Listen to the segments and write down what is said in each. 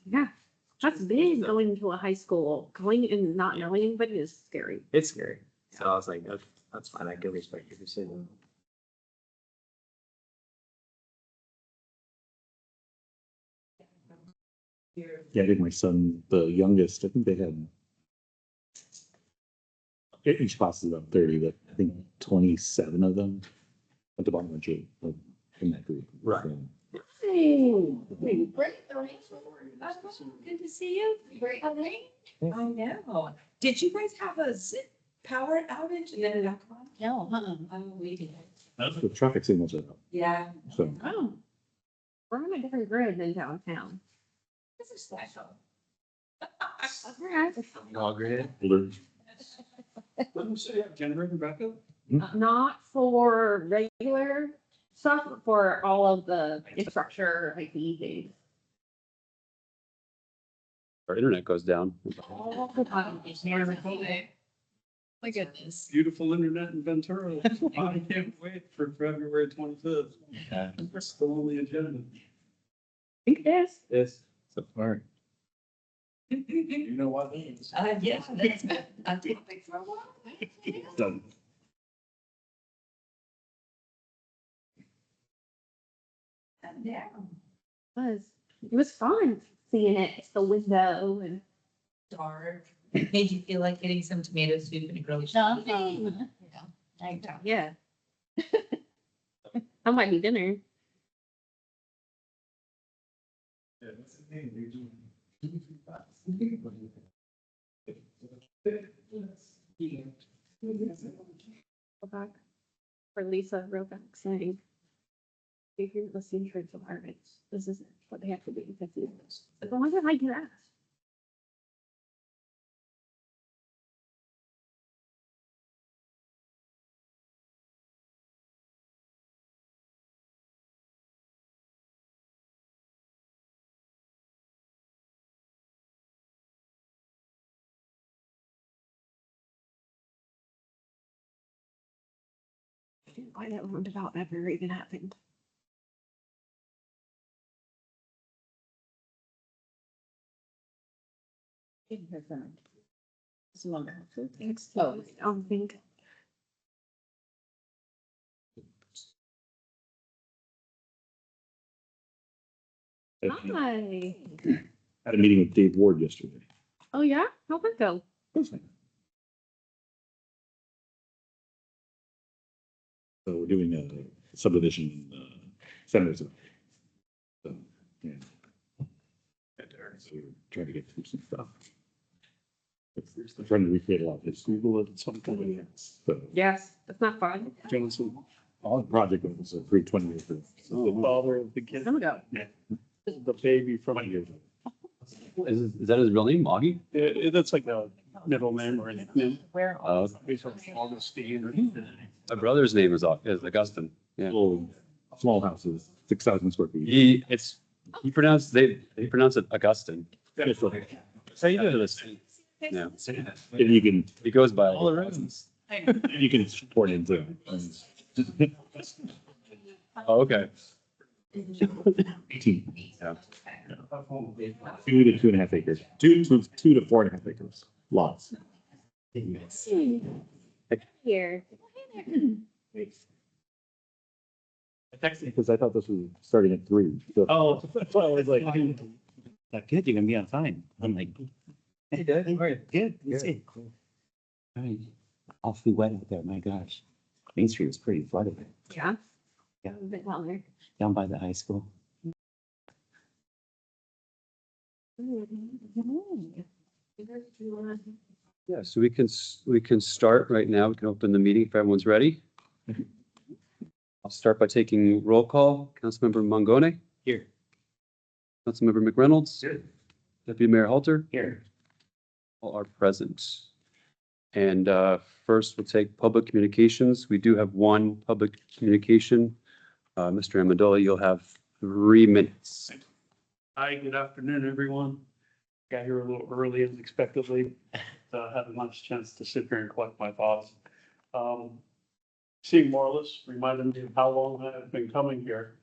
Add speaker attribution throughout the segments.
Speaker 1: Yeah, that's big going to a high school. Going and not knowing anybody is scary.
Speaker 2: It's scary. So I was like, that's fine. I can respect your decision.
Speaker 3: Yeah, I think my son, the youngest, I think they had each class is about 30, but I think 27 of them at the bottom of J in that group.
Speaker 2: Right.
Speaker 3: So,
Speaker 1: Hey, great. Good to see you. Great.
Speaker 4: I know. Did you guys have a power outage and then it got on?
Speaker 1: No,
Speaker 4: Oh, we did.
Speaker 3: the traffic signals are up.
Speaker 4: Yeah.
Speaker 3: So
Speaker 1: Oh, we're on a different grid than downtown.
Speaker 4: This is special.
Speaker 1: Alright.
Speaker 2: All grid.
Speaker 3: alert.
Speaker 5: Let me say, generator backup?
Speaker 1: Not for regular stuff, but for all of the infrastructure, like things.
Speaker 6: Our internet goes down.
Speaker 1: All the time.
Speaker 4: My goodness.
Speaker 5: Beautiful internet in Ventura. I can't wait for February 25th. It's still on the agenda.
Speaker 1: I think it is.
Speaker 2: Yes.
Speaker 6: So far.
Speaker 5: You know what that is?
Speaker 4: Yeah, that's been, I did think for a while.
Speaker 3: Done.
Speaker 4: Yeah.
Speaker 1: It was fun seeing it, the window and.
Speaker 4: Dark. Made you feel like getting some tomato soup and a grilled
Speaker 1: No.
Speaker 4: cheese.
Speaker 1: Yeah. That might be dinner.
Speaker 5: Yeah, what's his name?
Speaker 1: Go back for Lisa Roback saying, if you're listening to environments, this is what they have to do. But why did I do that? I didn't buy that roundabout ever even happened. It's longer. Thanks. Oh, I don't think. Hi.
Speaker 3: Had a meeting with Dave Ward yesterday.
Speaker 1: Oh, yeah? How'd that go?
Speaker 3: So we're doing a subdivision centers. So, yeah. So we're trying to get through some stuff. We're trying to recreate a lot of his Google at some point. So
Speaker 1: Yes, that's not fun.
Speaker 3: Johnson, all the project was a 320 years ago.
Speaker 5: The father of the kid,
Speaker 1: Time ago.
Speaker 5: the baby from.
Speaker 3: 20 years ago.
Speaker 6: Is that his real name, Augie?
Speaker 5: That's like a middle name or a nickname.
Speaker 4: Where?
Speaker 5: He's from Augustine.
Speaker 6: My brother's name is Augustine. Yeah.
Speaker 3: Little small houses, 6,000 square feet.
Speaker 6: He pronounced it Augustine.
Speaker 3: It's like-
Speaker 6: How you doing this? Yeah.
Speaker 3: And you can,
Speaker 6: He goes by.
Speaker 2: All the rooms.
Speaker 3: you can support into.
Speaker 6: Oh, okay.
Speaker 3: 18.
Speaker 6: Yeah.
Speaker 3: 2 to 2.5 acres, 2 to 4.5 acres lots.
Speaker 1: Here.
Speaker 3: I texted because I thought this was starting at 3. So
Speaker 5: Oh.
Speaker 3: that's why I was like,
Speaker 7: Good, you're gonna be on time. I'm like,
Speaker 2: Hey, Dad. How are you?
Speaker 7: good, let's see. All right, awfully wet out there, my gosh. Main Street was pretty flooded
Speaker 1: Yeah.
Speaker 7: Yeah.
Speaker 1: A bit longer.
Speaker 7: down by the high school.
Speaker 6: Yeah, so we can start right now. We can open the meeting if everyone's ready. I'll start by taking roll call. Councilmember Mangone,
Speaker 7: Here.
Speaker 6: Councilmember McReynolds,
Speaker 3: Here.
Speaker 6: Deputy Mayor Halter,
Speaker 7: Here.
Speaker 6: all are present. And first we'll take public communications. We do have one public communication. Mr. Amendola, you'll have 3 minutes.
Speaker 5: Hi, good afternoon, everyone. Got here a little early unexpectedly. Haven't much chance to sit here and collect my thoughts. Seeing Morris reminded me of how long I've been coming here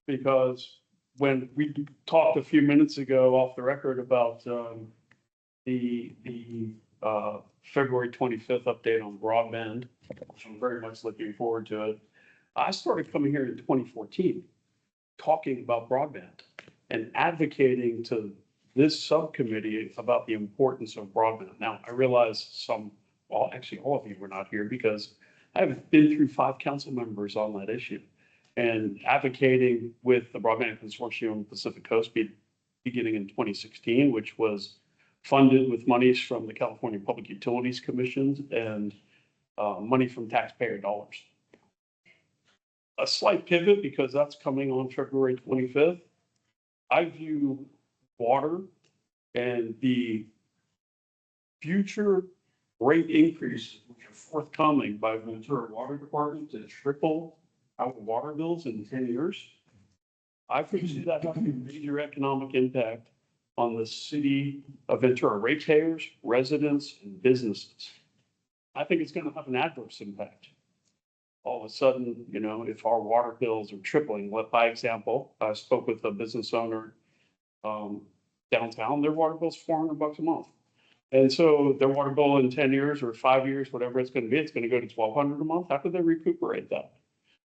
Speaker 5: because when we talked a few minutes ago off the record about, the February 25th update on broadband, which I'm very much looking forward to it. I started coming here in 2014, talking about broadband and advocating to this subcommittee about the importance of broadband. Now, I realize well, actually, all of you were not here because I've been through 5 council members on that issue and advocating with the Broadband Consortium Pacific Coast beginning in 2016, which was funded with monies from the California Public Utilities Commission and money from taxpayer dollars. A slight pivot because that's coming on February 25th. I view water and the future rate increases which are forthcoming by Ventura Water Department to triple our water bills in 10 years. I foresee that having a major economic impact on the city of Ventura ratepayers, residents, and businesses. I think it's going to have an adverse impact. All of a sudden, you know, if our water bills are tripling, by example, I spoke with a business owner downtown, their water bill's $400 a month. And so their water bill in 10 years or 5 years, whatever it's going to be, it's going to go to $1,200 a month. How could they recuperate that?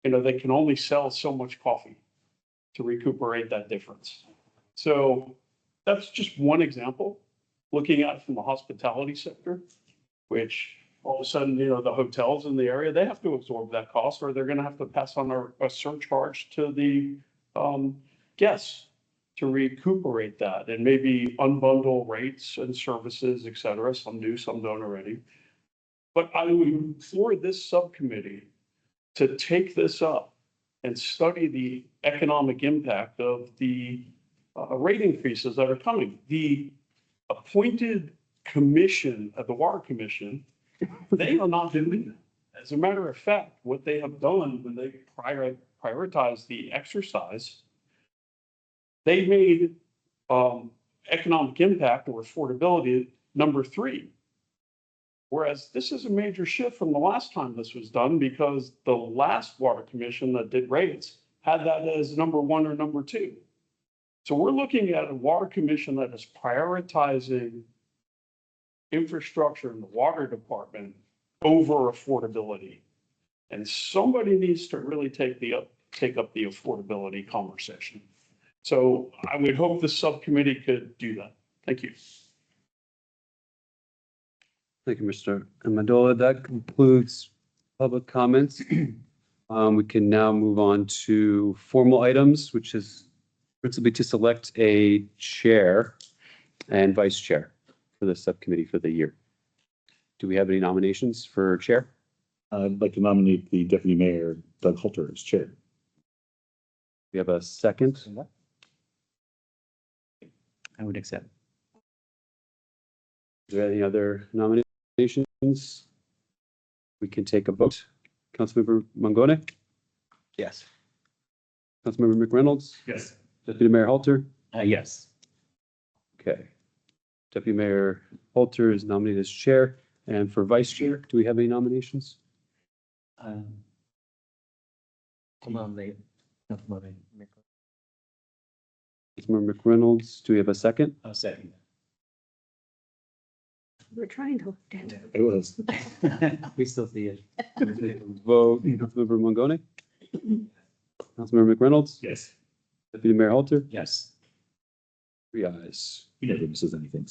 Speaker 5: You know, they can only sell so much coffee to recuperate that difference. So that's just one example, looking at it from the hospitality sector, which all of a sudden, you know, the hotels in the area, they have to absorb that cost or they're going to have to pass on a surcharge to the guests to recuperate that and maybe unbundle rates and services, et cetera. Some do, some don't already. But I would implore this subcommittee to take this up and study the economic impact of the rate increases that are coming. The appointed commission at the Water Commission, they are not doing that. As a matter of fact, what they have done when they prioritize the exercise, they made economic impact or affordability number 3. Whereas this is a major shift from the last time this was done because the last water commission that did rates had that as number 1 or number 2. So we're looking at a water commission that is prioritizing infrastructure in the water department over affordability. And somebody needs to really take up the affordability conversation. So I would hope the subcommittee could do that. Thank you.
Speaker 6: Thank you, Mr. Amendola. That concludes public comments. We can now move on to formal items, which is principally to select a chair and vice chair for the subcommittee for the year. Do we have any nominations for chair?
Speaker 3: I'd like to nominate the deputy mayor, Doug Halter, as chair.
Speaker 6: We have a second.
Speaker 7: I would accept.
Speaker 6: Is there any other nominations? We can take a vote. Councilmember Mangone,
Speaker 7: Yes.
Speaker 6: Councilmember McReynolds,
Speaker 3: Yes.
Speaker 6: Deputy Mayor Halter.
Speaker 7: Yes.
Speaker 6: Okay. Deputy Mayor Halter is nominated as chair. And for vice chair, do we have any nominations?
Speaker 7: Councilmember
Speaker 6: Councilmember McReynolds, do we have a second?
Speaker 7: I'll second.
Speaker 1: We're trying to look at it.
Speaker 3: It was.
Speaker 7: We still see it.
Speaker 6: Vote Councilmember Mangone, Councilmember McReynolds,
Speaker 3: Yes.
Speaker 6: Deputy Mayor Halter,
Speaker 7: Yes.
Speaker 6: 3 ayes.
Speaker 3: He never misses anything.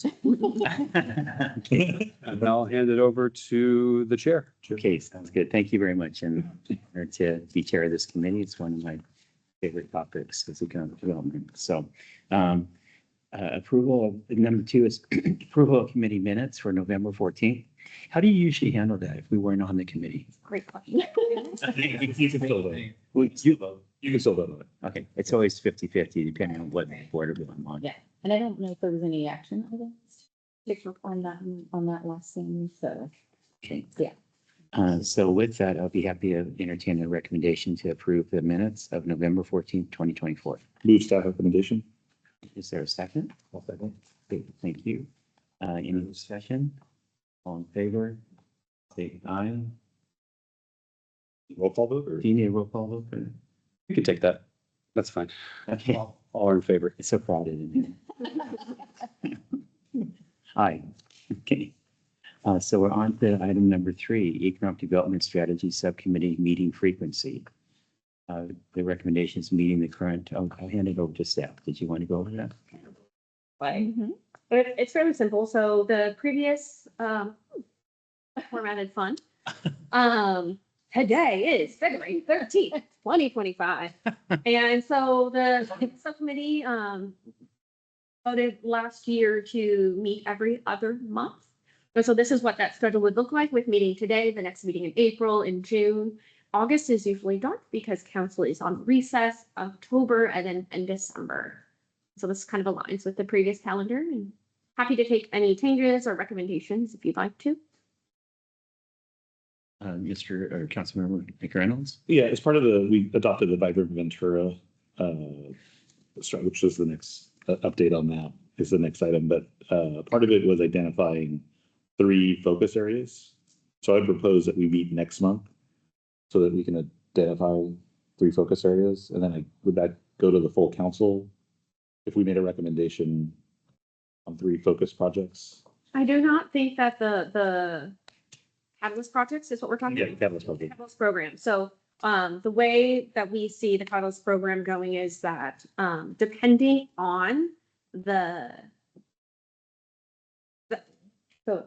Speaker 6: And I'll hand it over to the chair.
Speaker 7: Okay, sounds good. Thank you very much. And honored to be chair of this committee. It's one of my favorite topics is economic development. So approval of number 2 is approval of committee minutes for November 14th. How do you usually handle that if we weren't on the committee?
Speaker 1: Great question.
Speaker 3: You can still vote. You can still vote on it.
Speaker 7: Okay, it's always 50-50 depending on what board I'm on.
Speaker 8: Yeah, and I don't know if there was any action items on that last thing, so, yeah.
Speaker 7: So with that, I'll be happy to entertain a recommendation to approve the minutes of November 14th, 2024.
Speaker 3: Move staff recommendation.
Speaker 7: Is there a second?
Speaker 3: I'll second.
Speaker 7: Okay, thank you. Any discussion? All in favor? Say aye.
Speaker 3: Roll call vote or?
Speaker 7: Do you need a roll call vote for that?
Speaker 6: You can take that. That's fine.
Speaker 7: Okay,
Speaker 6: All in favor?
Speaker 7: It's so crowded in here. Hi. Okay. So we're on to item number 3, Economic Development Strategy Subcommittee Meeting Frequency. The recommendations meeting the current, I'll hand it over to staff. Did you want to go over that?
Speaker 1: But it's fairly simple. So the previous formatted fund. Today is February 13th, 2025. And so the subcommittee voted last year to meet every other month. And so this is what that schedule would look like, with meeting today, the next meeting in April, in June. August is usually dark because council is on recess, October, and then in December. So this kind of aligns with the previous calendar, and happy to take any changes or recommendations if you'd like to.
Speaker 7: Mr. or Councilmember McReynolds?
Speaker 3: Yeah, as part of we adopted the Vibrant Ventura, which is the next update on that is the next item. But part of it was identifying 3 focus areas. So I propose that we meet next month so that we can identify 3 focus areas. And then would that go to the full council if we made a recommendation on 3 focus projects?
Speaker 1: I do not think that the Catalyst projects is what we're talking
Speaker 3: Yeah,
Speaker 1: about.
Speaker 3: Catalyst project.
Speaker 1: Catalyst program. So the way that we see the Catalyst program going is that depending on the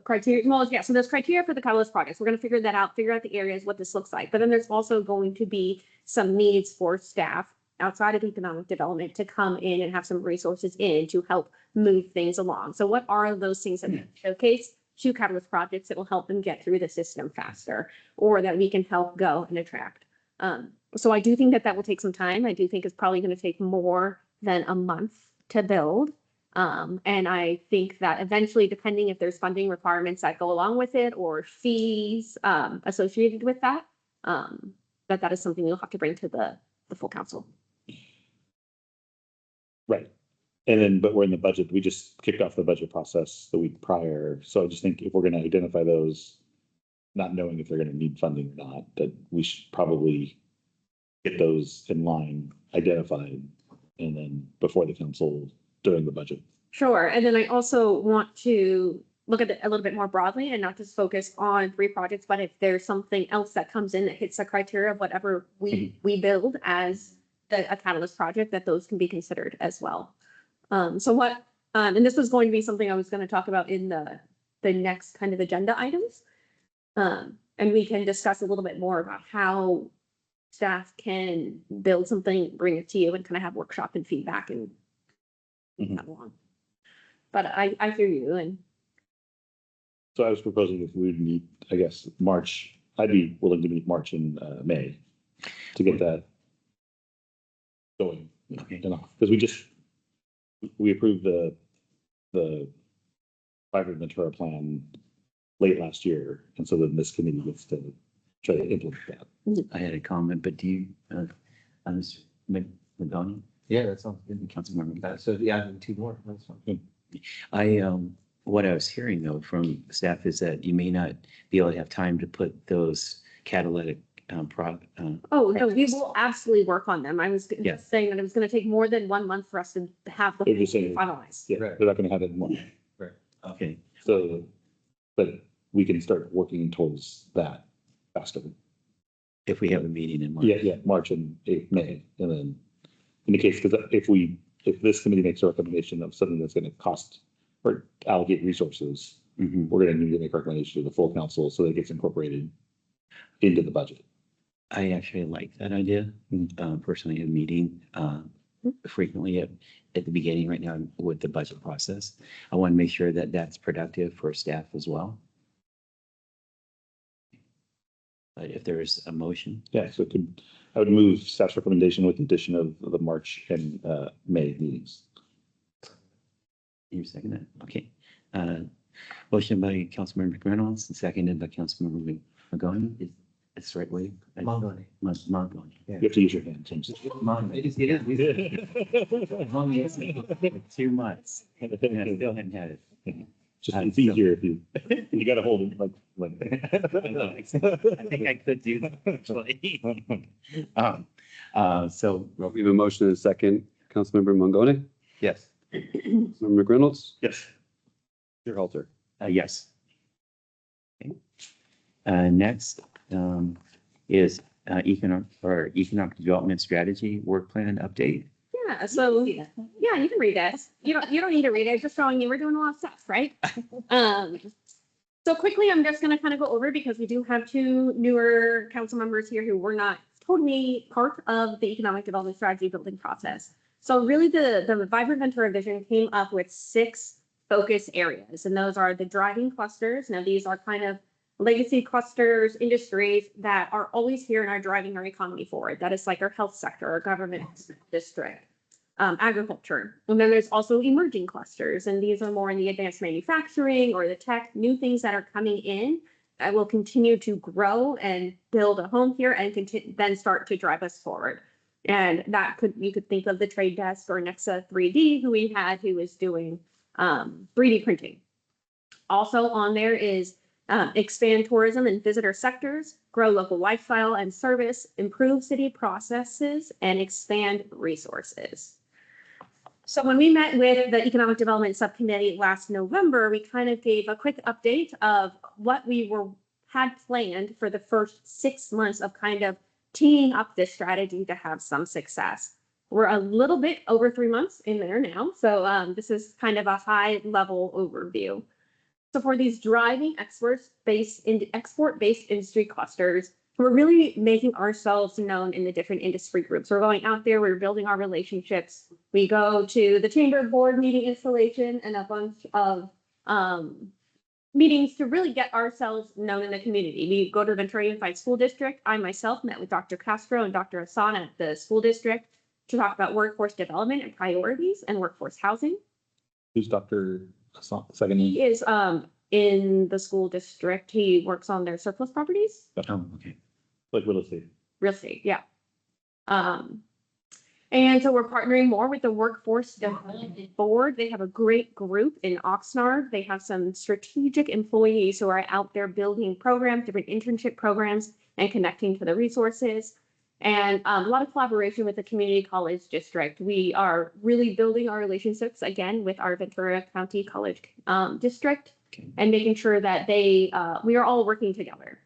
Speaker 1: criteria, well, yeah, so there's criteria for the Catalyst projects. We're going to figure that out, figure out the areas, what this looks like. But then there's also going to be some needs for staff outside of economic development to come in and have some resources in to help move things along. So what are those things that we showcase to Catalyst projects that will help them get through the system faster, or that we can help go and attract? So I do think that will take some time. I do think it's probably going to take more than a month to build. And I think that eventually, depending if there's funding requirements that go along with it or fees associated with that, that is something you'll have to bring to the full council.
Speaker 3: Right. And then, but we're in the budget. We just kicked off the budget process the week prior. So I just think if we're going to identify those, not knowing if they're going to need funding or not, that we should probably get those in line, identified, and then before the council during the budget.
Speaker 1: Sure. And then I also want to look at it a little bit more broadly and not just focus on 3 projects, but if there's something else that comes in that hits the criteria of whatever we build as a Catalyst project, that those can be considered as well. So what, and this was going to be something I was going to talk about in the next kind of agenda items. And we can discuss a little bit more about how staff can build something, bring it to you, and kind of have workshop and feedback and that along. But I hear you. And
Speaker 3: So I was proposing if we would meet, I guess, March, I'd be willing to meet March and May to get that going.
Speaker 7: Okay.
Speaker 3: Because we approved the Vibrant Ventura plan late last year. And so then this committee gets to try to implement that.
Speaker 7: I had a comment, but do you, McDonald?
Speaker 2: Yeah, that sounds good.
Speaker 7: Councilmember?
Speaker 2: So yeah, 2 more. That's fine.
Speaker 7: What I was hearing though from staff is that you may not be able to have time to put those catalytic
Speaker 1: oh no, we will absolutely work on them. I was
Speaker 7: Yeah.
Speaker 1: just saying that it was going to take more than 1 month for us to have the
Speaker 3: They're just saying-
Speaker 1: finalized.
Speaker 3: Yeah,
Speaker 2: Right.
Speaker 3: they're not going to have it in March.
Speaker 7: Okay,
Speaker 3: So, but we can start working towards that faster.
Speaker 7: if we have a meeting in March.
Speaker 3: Yeah, March and May, and then in the case, because if this committee makes a recommendation of something that's going to cost or allocate resources,
Speaker 7: Mhm.
Speaker 3: we're going to need to make a recommendation to the full council so that it gets incorporated into the budget.
Speaker 7: I actually like that idea. Personally, a meeting frequently at the beginning right now with the budget process. I want to make sure that that's productive for staff as well. But if there's a motion,
Speaker 3: Yeah, so I would move staff's recommendation with the addition of the March and May meetings.
Speaker 7: you second that? Okay. Motion by Councilmember McReynolds and seconded by Councilmember McGowan. Is that's the right way?
Speaker 2: Mongoli.
Speaker 7: Mongoni.
Speaker 3: You have to use your hand, James.
Speaker 2: It is.
Speaker 7: Long as 2 months. And I still hadn't had it.
Speaker 3: Just, it's easier if you got to hold it like.
Speaker 7: I think I could do that actually. So
Speaker 6: We have a motion and a second. Councilmember Mangone,
Speaker 2: Yes.
Speaker 6: Member McReynolds,
Speaker 3: Yes.
Speaker 6: Chair Halter.
Speaker 7: Yes. Okay. Next, is, economic development strategy work plan update.
Speaker 1: Yeah, so, yeah, you can read it. You don't need to read it. It's just showing you we're doing a lot of stuff, right? So quickly, I'm just gonna kind of go over because we do have two newer council members here who were not totally part of the economic development strategy building process. So really the Vibrant Ventura vision came up with 6 focus areas, and those are the driving clusters. Now, these are kind of legacy clusters, industries that are always here and are driving our economy forward. That is like our health sector, our government district, agriculture. And then there's also emerging clusters, and these are more in the advanced manufacturing or the tech, new things that are coming in that will continue to grow and build a home here and then start to drive us forward. And you could think of the trade desk or Nexa 3D, who we had, who was doing 3D printing. Also on there is expand tourism and visitor sectors, grow local lifestyle and service, improve city processes, and expand resources. So when we met with the Economic Development Subcommittee last November, we kind of gave a quick update of what we had planned for the first 6 months of kind of teeing up this strategy to have some success. We're a little bit over 3 months in there now, so this is kind of a high-level overview. So for these driving export-based industry clusters, we're really making ourselves known in the different industry groups. We're going out there, we're building our relationships. We go to the chamber board meeting installation and a bunch of meetings to really get ourselves known in the community. We go to the Ventura Unified School District. I myself met with Dr. Castro and Dr. Hassan at the school district to talk about workforce development and priorities and workforce housing.
Speaker 3: Who's Dr. Second?
Speaker 1: He is in the school district. He works on their surplus properties,
Speaker 7: Oh, okay.
Speaker 3: Like real estate.
Speaker 1: real estate, yeah. And so we're partnering more with the Workforce Development Board. They have a great group in Oxnard. They have some strategic employees who are out there building programs, different internship programs, and connecting to the resources. And a lot of collaboration with the community college district. We are really building our relationships again with our Ventura County College district and making sure that we are all working together.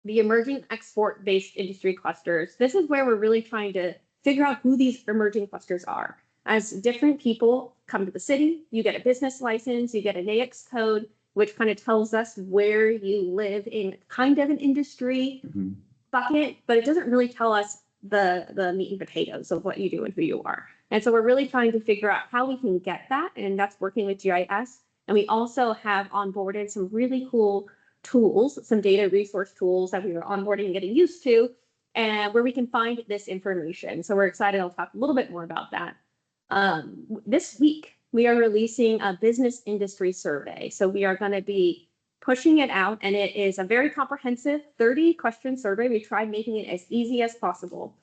Speaker 1: The emerging export-based industry clusters. This is where we're really trying to figure out who these emerging clusters are. As different people come to the city, you get a business license, you get an AX code, which kind of tells us where you live in kind of an industry bucket, but it doesn't really tell us the meat and potatoes of what you do and who you are. And so we're really trying to figure out how we can get that, and that's working with GIS. And we also have onboarded some really cool tools, some data resource tools that we are onboarding and getting used to, and where we can find this information. So we're excited. I'll talk a little bit more about that. This week, we are releasing a business industry survey. So we are going to be pushing it out, and it is a very comprehensive 30-question survey. We tried making it as easy as possible,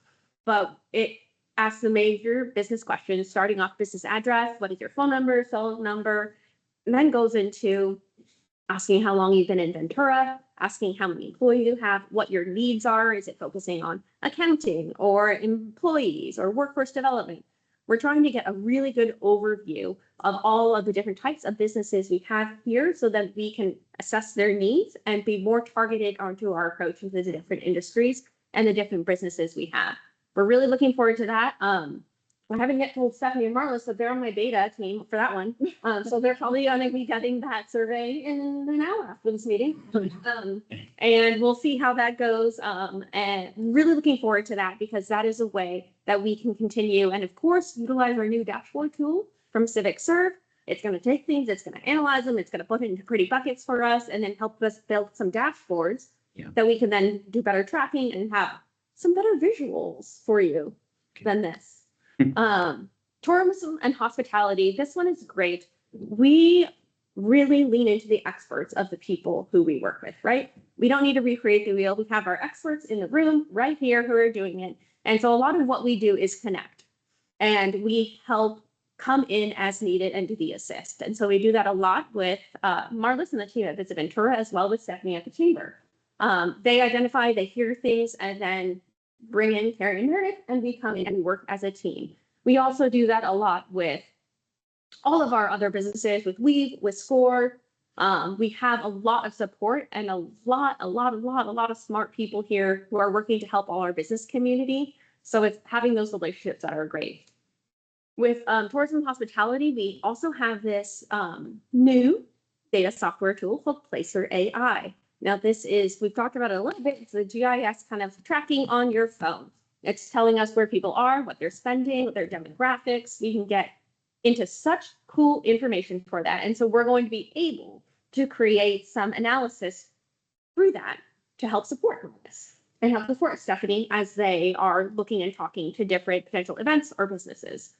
Speaker 1: but it asks the major business questions, starting off business address, what is your phone number, cell number, and then goes into asking how long you've been in Ventura, asking how many employees you have, what your needs are. Is it focusing on accounting or employees or workforce development? We're trying to get a really good overview of all of the different types of businesses we have here so that we can assess their needs and be more targeted onto our approach into the different industries and the different businesses we have. We're really looking forward to that. I haven't yet told Stephanie and Marla, so they're on my beta team for that one. So they're probably going to be getting that survey in an hour after this meeting. And we'll see how that goes. And really looking forward to that because that is a way that we can continue and, of course, utilize our new dashboard tool from Civic Serve. It's going to take things, it's going to analyze them, it's going to put it into pretty buckets for us, and then help us build some dashboards that we can then do better tracking and have some better visuals for you than this. Tourism and hospitality. This one is great. We really lean into the experts of the people who we work with, right? We don't need to recreate the wheel. We have our experts in the room right here who are doing it. And so a lot of what we do is connect and we help come in as needed and do the assist. And so we do that a lot with Marlis and the team at Visit Ventura, as well with Stephanie at the chamber. They identify, they hear things, and then bring in Karen and Meredith, and we come in and work as a team. We also do that a lot with all of our other businesses, with Weave, with Score. We have a lot of support and a lot of smart people here who are working to help all our business community. So it's having those relationships that are great. With tourism and hospitality, we also have this new data software tool called Placer AI. Now this is, we've talked about it a little bit, it's the GIS kind of tracking on your phone. It's telling us where people are, what they're spending, what their demographics. We can get into such cool information for that. And so we're going to be able to create some analysis through that to help support this and help support Stephanie as they are looking and talking to different potential events or businesses.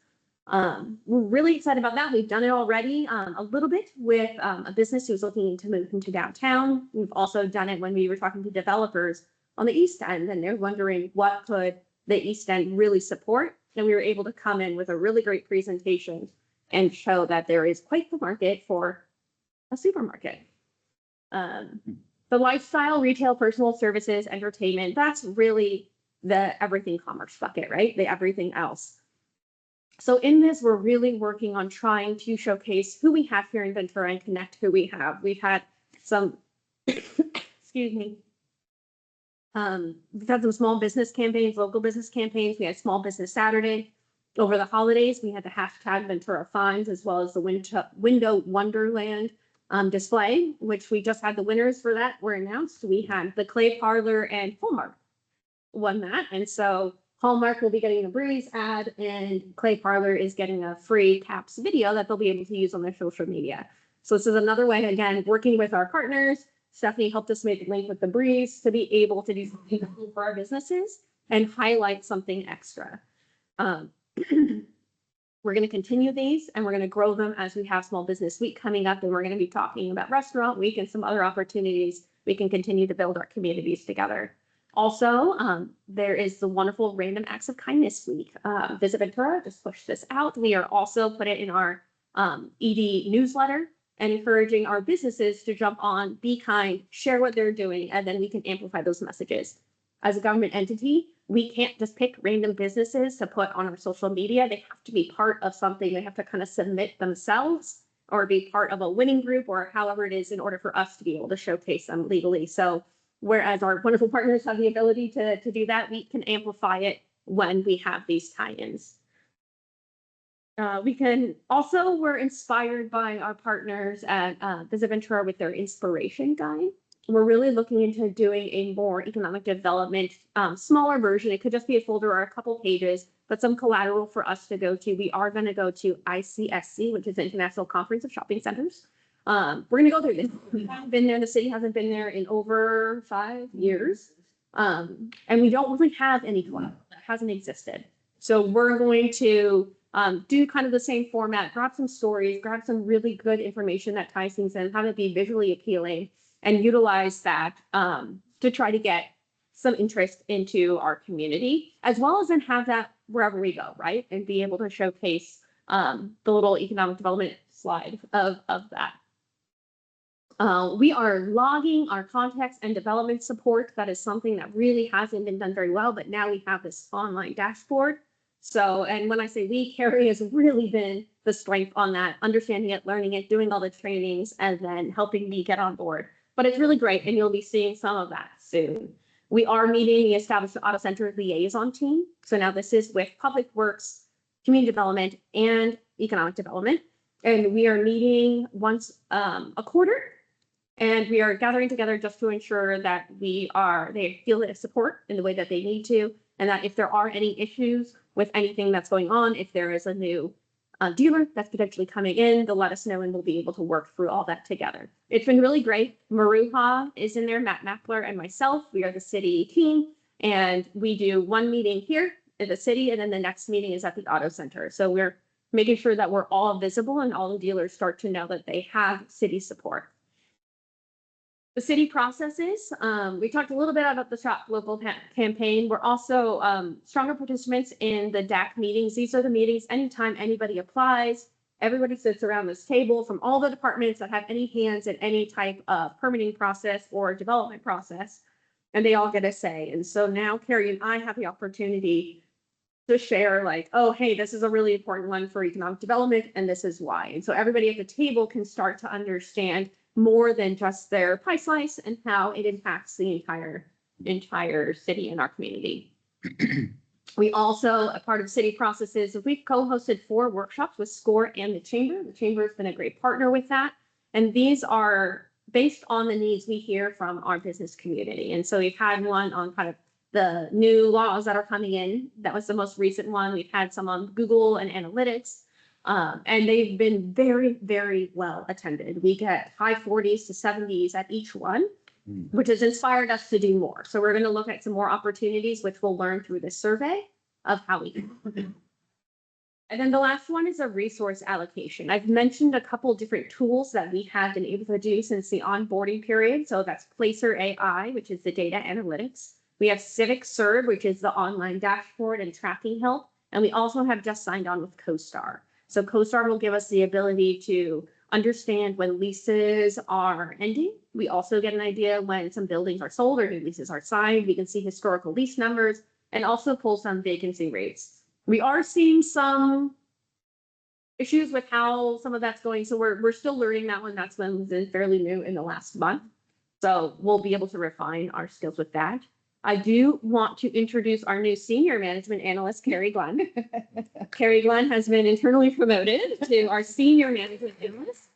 Speaker 1: We're really excited about that. We've done it already a little bit with a business who's looking to move into downtown. We've also done it when we were talking to developers on the East End, and they're wondering what could the East End really support. And we were able to come in with a really great presentation and show that there is quite the market for a supermarket. The lifestyle, retail, personal services, entertainment, that's really the everything commerce bucket, right? The everything else. So in this, we're really working on trying to showcase who we have here in Ventura and connect who we have. We've had some, excuse me. We've had some small business campaigns, local business campaigns. We had Small Business Saturday. Over the holidays, we had the hashtag Ventura Finds, as well as the Window Wonderland display, which we just had the winners for that were announced. We had the Clay Parlor and Hallmark won that. And so Hallmark will be getting a Breeze ad, and Clay Parlor is getting a free Caps video that they'll be able to use on their social media. So this is another way, again, working with our partners. Stephanie helped us make a link with the Breeze to be able to do something cool for our businesses and highlight something extra. We're going to continue these and we're going to grow them as we have Small Business Week coming up, and we're going to be talking about Restaurant Week and some other opportunities we can continue to build our communities together. Also, there is the wonderful Random Acts of Kindness Week. Visit Ventura just pushed this out. We are also put it in our ED newsletter and encouraging our businesses to jump on, be kind, share what they're doing, and then we can amplify those messages. As a government entity, we can't just pick random businesses to put on our social media. They have to be part of something. They have to kind of submit themselves or be part of a winning group or however it is in order for us to be able to showcase them legally. So whereas our wonderful partners have the ability to do that, we can amplify it when we have these tie-ins. We can also, we're inspired by our partners at Visit Ventura with their inspiration guide. We're really looking into doing a more economic development, smaller version. It could just be a folder or a couple pages, but some collateral for us to go to. We are going to go to ICSC, which is the International Conference of Shopping Centers. We're going to go through this. We haven't been there. The city hasn't been there in over 5 years. And we don't really have any collateral that hasn't existed. So we're going to do kind of the same format, grab some stories, grab some really good information that ties things in, have it be visually appealing, and utilize that to try to get some interest into our community, as well as then have that wherever we go, right? And be able to showcase the little economic development slide of that. We are logging our context and development support. That is something that really hasn't been done very well, but now we have this online dashboard. So, and when I say we, Carrie has really been the strength on that, understanding it, learning it, doing all the trainings, and then helping me get on board. But it's really great, and you'll be seeing some of that soon. We are meeting the Established Auto Center liaison team. So now this is with Public Works, Community Development, and Economic Development. And we are meeting once a quarter. And we are gathering together just to ensure that they feel the support in the way that they need to. And that if there are any issues with anything that's going on, if there is a new dealer that's potentially coming in, they'll let us know and we'll be able to work through all that together. It's been really great. Maruha is in there, Matt Mackler and myself. We are the city team, and we do one meeting here in the city, and then the next meeting is at the auto center. So we're making sure that we're all visible and all the dealers start to know that they have city support. The city processes, we talked a little bit about the Shop Local campaign. We're also stronger participants in the DAC meetings. These are the meetings anytime anybody applies, everybody sits around this table from all the departments that have any hands in any type of permitting process or development process, and they all get a say. And so now Carrie and I have the opportunity to share like, oh, hey, this is a really important one for economic development and this is why. And so everybody at the table can start to understand more than just their pie slice and how it impacts the entire city and our community. We also, a part of city processes, we've co-hosted 4 workshops with SCORE and the Chamber. The Chamber has been a great partner with that. And these are based on the needs we hear from our business community. And so we've had one on kind of the new laws that are coming in. That was the most recent one. We've had some on Google and analytics. And they've been very, very well attended. We get high 40s to 70s at each one, which has inspired us to do more. So we're going to look at some more opportunities, which we'll learn through this survey of how we can. And then the last one is a resource allocation. I've mentioned a couple different tools that we have been able to do since the onboarding period. So that's Placer AI, which is the data analytics. We have Civic Serve, which is the online dashboard and tracking help. And we also have just signed on with CoStar. So CoStar will give us the ability to understand when leases are ending. We also get an idea when some buildings are sold or new leases are signed. We can see historical lease numbers and also pull some vacancy rates. We are seeing some issues with how some of that's going. So we're still learning that one. That's been fairly new in the last month. So we'll be able to refine our skills with that. I do want to introduce our new senior management analyst, Carrie Glenn. Carrie Glenn has been internally promoted to our senior management analyst.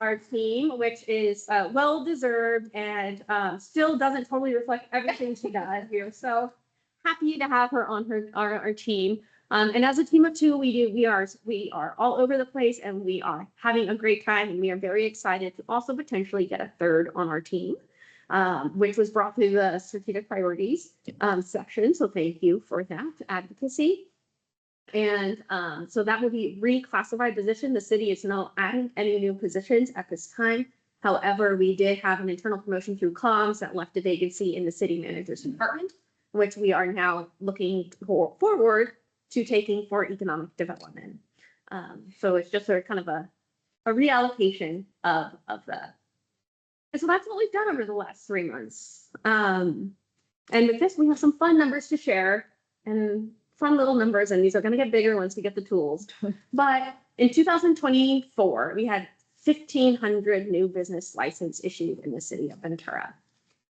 Speaker 1: Our team, which is well-deserved and still doesn't totally reflect everything she does here. So happy to have her on our team. And as a team of 2, we are all over the place and we are having a great time. And we are very excited to also potentially get a 3rd on our team. Which was brought through the strategic priorities section. So thank you for that advocacy. And so that will be reclassified position. The city is not adding any new positions at this time. However, we did have an internal promotion through comms that left a vacancy in the city manager's department, which we are now looking forward to taking for economic development. So it's just a kind of a reallocation of that. And so that's what we've done over the last 3 months. And with this, we have some fun numbers to share and fun little numbers, and these are going to get bigger once we get the tools. But in 2024, we had 1,500 new business license issued in the city of Ventura.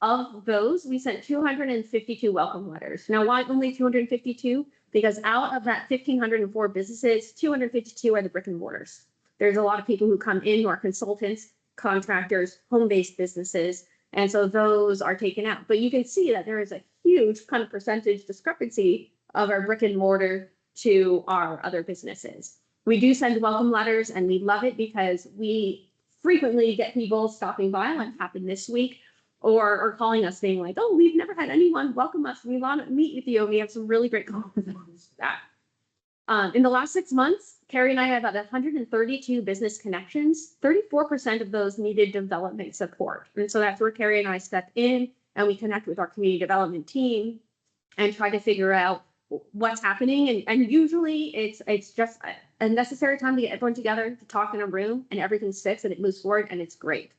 Speaker 1: Of those, we sent 252 welcome letters. Now, why only 252? Because out of that 1,504 businesses, 252 are the brick and mortars. There's a lot of people who come in who are consultants, contractors, home-based businesses, and so those are taken out. But you can see that there is a huge kind of percentage discrepancy of our brick and mortar to our other businesses. We do send welcome letters and we love it because we frequently get people stopping by, like happened this week, or calling us saying like, oh, we've never had anyone welcome us. We want to meet with you. And we have some really great comments for that. In the last 6 months, Carrie and I had about 132 business connections. 34% of those needed development support. And so that's where Carrie and I step in and we connect with our community development team and try to figure out what's happening. And usually it's just a necessary time to get everyone together to talk in a room and everything sticks and it moves forward and it's great.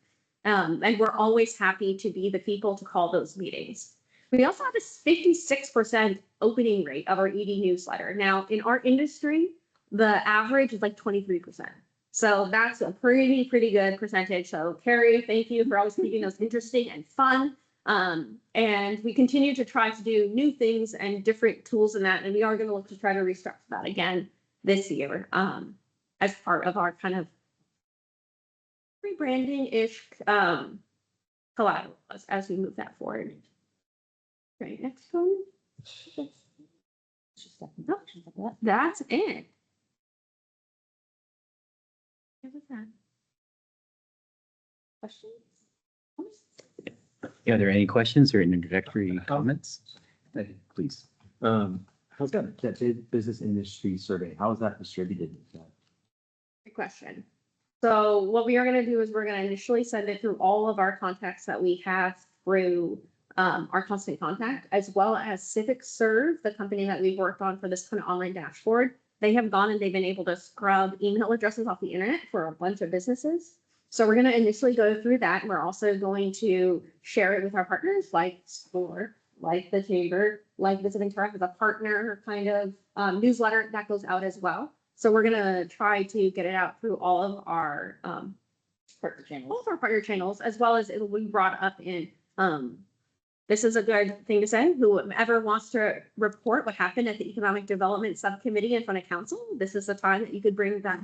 Speaker 1: And we're always happy to be the people to call those meetings. We also have this 56% opening rate of our ED newsletter. Now, in our industry, the average is like 23%. So that's a pretty good percentage. So Carrie, thank you for always keeping those interesting and fun. And we continue to try to do new things and different tools in that. And we are going to look to try to restructure that again this year as part of our kind of rebranding-ish collateral as we move that forward. Right, next one. That's it. What was that? Questions?
Speaker 7: Are there any questions or introductory comments? Please.
Speaker 2: How's that business industry survey? How is that distributed?
Speaker 1: Good question. So what we are going to do is we're going to initially send it through all of our contacts that we have through our constant contact, as well as Civic Serve, the company that we worked on for this kind of online dashboard. They have gone and they've been able to scrub email addresses off the internet for a bunch of businesses. So we're going to initially go through that. And we're also going to share it with our partners like SCORE like the chamber, like Visiting Tariff is a partner kind of newsletter that goes out as well. So we're gonna try to get it out through all of our
Speaker 8: Partner channels.
Speaker 1: all of our partner channels, as well as it will be brought up in this is a good thing to say. Whoever wants to report what happened at the Economic Development Subcommittee in front of council, this is the time that you could bring that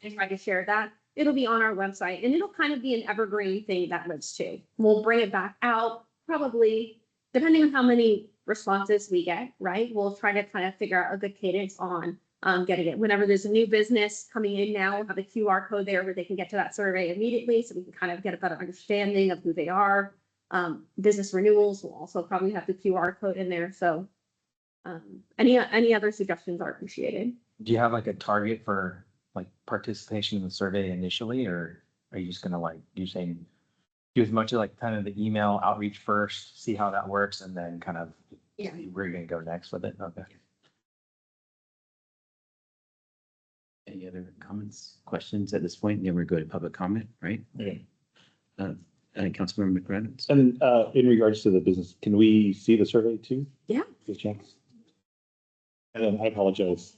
Speaker 1: and try to share that. It'll be on our website and it'll kind of be an evergreen thing that lives too. We'll bring it back out probably depending on how many responses we get, right? We'll try to kind of figure out a good cadence on getting it. Whenever there's a new business coming in now, we'll have a QR code there where they can get to that survey immediately so we can kind of get a better understanding of who they are. Business renewals will also probably have the QR code in there. So any other suggestions are appreciated.
Speaker 2: Do you have like a target for like participation in the survey initially, or are you just gonna like, you saying do as much of like kind of the email outreach first, see how that works, and then kind of see where you're gonna go next with it? Okay.
Speaker 7: Any other comments, questions at this point? Then we're going to public comment, right?
Speaker 3: Yeah.
Speaker 7: Councilmember McReynolds.
Speaker 3: And in regards to the business, can we see the survey too?
Speaker 1: Yeah.
Speaker 3: Good chance. And then I apologize.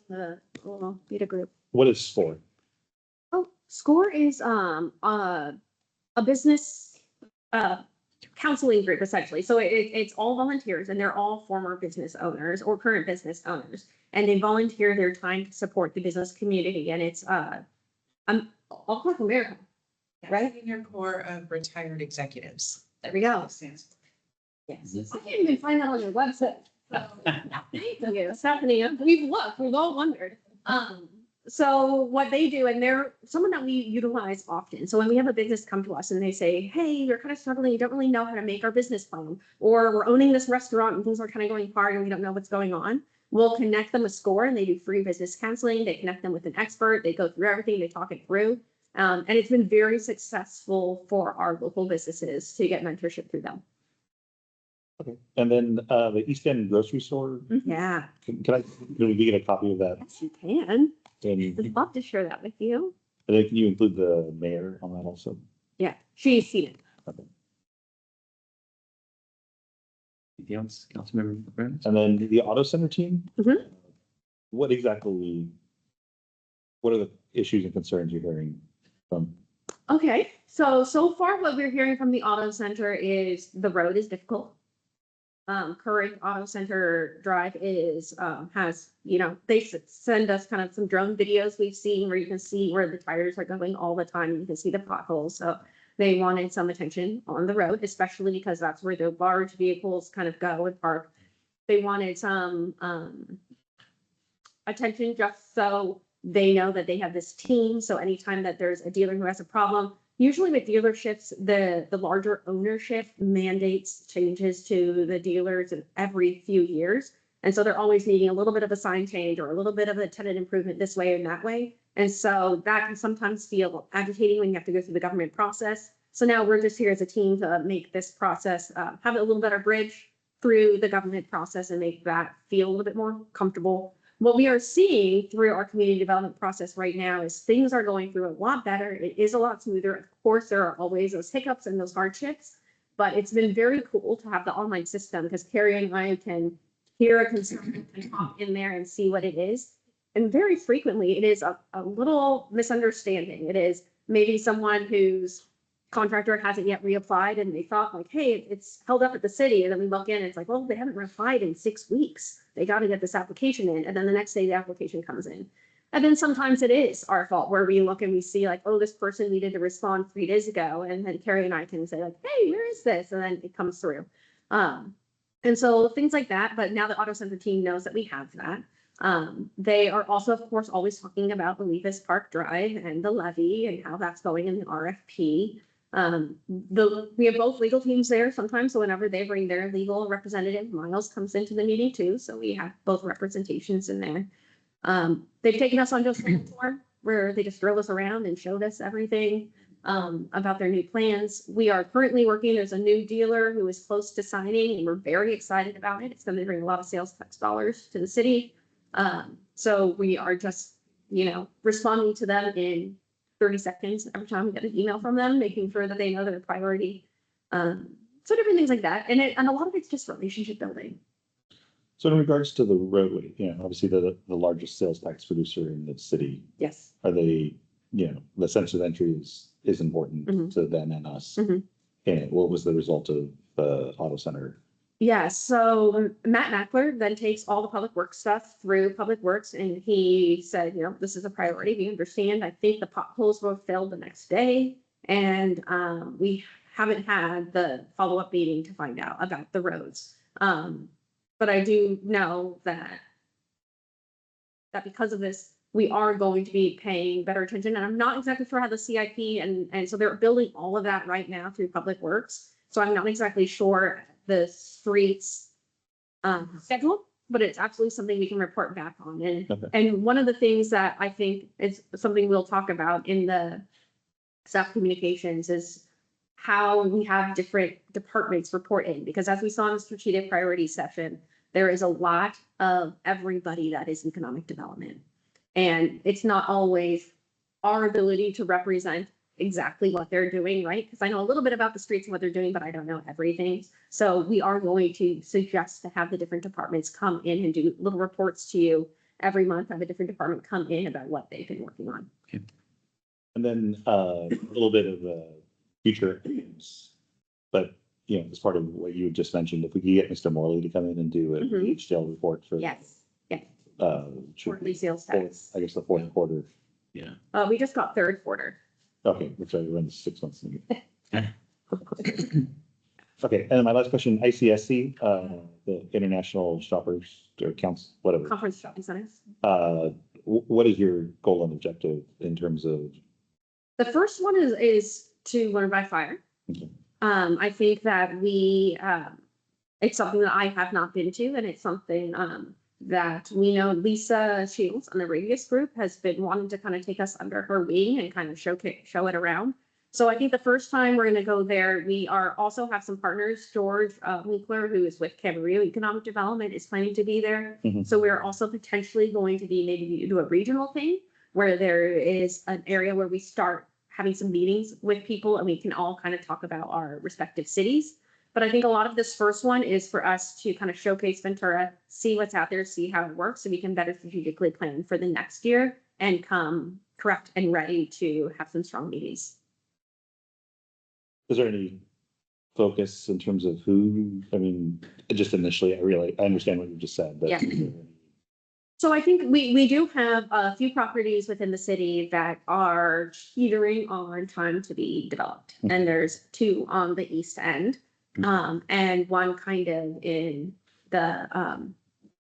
Speaker 1: We'll need a group.
Speaker 3: What is SCORE?
Speaker 1: Oh, SCORE is a business counseling group essentially. So it's all volunteers and they're all former business owners or current business owners. And they volunteer their time to support the business community. And it's all across America. Right?
Speaker 4: Senior Corps of Retired Executives.
Speaker 1: There we go. Yes. I can't even find that on your website. So, thank you, Stephanie. We've looked, we've all wondered. So what they do, and they're someone that we utilize often. So when we have a business come to us and they say, hey, we're kind of struggling, you don't really know how to make our business plan, or we're owning this restaurant and things are kind of going hard and we don't know what's going on. We'll connect them with SCORE and they do free business counseling. They connect them with an expert. They go through everything, they talk it through. And it's been very successful for our local businesses to get mentorship through them.
Speaker 3: Okay. And then the East End grocery store,
Speaker 1: Yeah,
Speaker 3: can we get a copy of that?
Speaker 1: yes, you can.
Speaker 3: And
Speaker 1: I'd love to share that with you.
Speaker 3: then can you include the mayor on that also?
Speaker 1: Yeah, she's seen it.
Speaker 7: Anything else, Councilmember McReynolds?
Speaker 3: And then the auto center team?
Speaker 1: Mhm.
Speaker 3: What exactly, what are the issues and concerns you're hearing from?
Speaker 1: Okay, so far what we're hearing from the auto center is the road is difficult. Current auto center drive is, has, they send us kind of some drone videos we've seen where you can see where the tires are going all the time. And you can see the potholes. So they wanted some attention on the road, especially because that's where the large vehicles kind of go and park. They wanted some, attention just so they know that they have this team. So anytime that there's a dealer who has a problem, usually with dealerships, the larger ownership mandates changes to the dealers every few years. And so they're always needing a little bit of a sign change or a little bit of a tenant improvement this way and that way. And so that can sometimes feel agitating when you have to go through the government process. So now we're just here as a team to make this process, have a little better bridge through the government process and make that feel a little bit more comfortable. What we are seeing through our community development process right now is things are going through a lot better. It is a lot smoother. Of course, there are always those hiccups and those hardships, but it's been very cool to have the online system because Carrie and I can hear a concern and hop in there and see what it is. And very frequently it is a little misunderstanding. It is maybe someone whose contractor hasn't yet reapplied and they thought like, hey, it's held up at the city. And then we look in and it's like, well, they haven't reapplied in 6 weeks. They got to get this application in. And then the next day the application comes in. And then sometimes it is our fault where we look and we see like, oh, this person needed to respond 3 days ago. And then Carrie and I can say like, hey, where is this? And then it comes through. And so things like that. But now the auto center team knows that we have that. They are also, of course, always talking about the Levis Park Drive and the levy and how that's going in the RFP. We have both legal teams there sometimes. So whenever they bring their legal representative, Miles comes into the meeting too. So we have both representations in there. They've taken us on just a tour where they just drove us around and showed us everything about their new plans. We are currently working. There's a new dealer who is close to signing and we're very excited about it. It's going to bring a lot of sales tax dollars to the city. So we are just, responding to them in 30 seconds every time we get an email from them, making sure that they know they're a priority. So different things like that. And a lot of it's just relationship building.
Speaker 3: So in regards to the roadway, obviously the largest sales tax producer in the city,
Speaker 1: Yes.
Speaker 3: are they, the sense of entry is important
Speaker 1: Mhm.
Speaker 3: to them and us.
Speaker 1: Mhm.
Speaker 3: And what was the result of the auto center?
Speaker 1: Yeah, so Matt Mackler then takes all the public works stuff through Public Works and he said, this is a priority. We understand. I think the potholes were filled the next day. And we haven't had the follow-up meeting to find out about the roads. But I do know that because of this, we are going to be paying better attention. And I'm not exactly sure how the CIP and so they're building all of that right now through Public Works. So I'm not exactly sure the streets schedule, but it's absolutely something we can report back on. And one of the things that I think is something we'll talk about in the staff communications is how we have different departments report in, because as we saw in the strategic priority session, there is a lot of everybody that is economic development. And it's not always our ability to represent exactly what they're doing, right? Because I know a little bit about the streets and what they're doing, but I don't know everything. So we are going to suggest to have the different departments come in and do little reports to you every month, have a different department come in about what they've been working on.
Speaker 3: And then a little bit of future aims, but as part of what you just mentioned, if we could get Mr. Morley to come in and do an
Speaker 1: Mhm.
Speaker 3: HDL report for
Speaker 1: Yes, quarterly
Speaker 3: should,
Speaker 1: sales tax.
Speaker 3: I guess the fourth quarter.
Speaker 1: We just got third quarter.
Speaker 3: Okay, which I runs 6 months. Okay, and then my last question, ICSC, the International Shoppers or Counts, whatever.
Speaker 1: Conference shopping centers.
Speaker 3: What is your goal and objective in terms of?
Speaker 1: The first one is to learn by fire.
Speaker 3: Okay.
Speaker 1: I think that it's something that I have not been to, and it's something that we know Lisa Shields on the Radius Group has been wanting to kind of take us under her wing and kind of show it around. So I think the first time we're going to go there, we also have some partners. George Winkler, who is with Camarillo Economic Development, is planning to be there.
Speaker 3: Mhm.
Speaker 1: So we're also potentially going to be maybe do a regional thing where there is an area where we start having some meetings with people and we can all kind of talk about our respective cities. But I think a lot of this first one is for us to kind of showcase Ventura, see what's out there, see how it works, so we can better strategically plan for the next year and come correct and ready to have some strong meetings.
Speaker 3: Is there any focus in terms of who, just initially, I understand what you just said, but.
Speaker 1: Yeah. So I think we do have a few properties within the city that are teetering on time to be developed. And there's 2 on the east end, and one kind of in the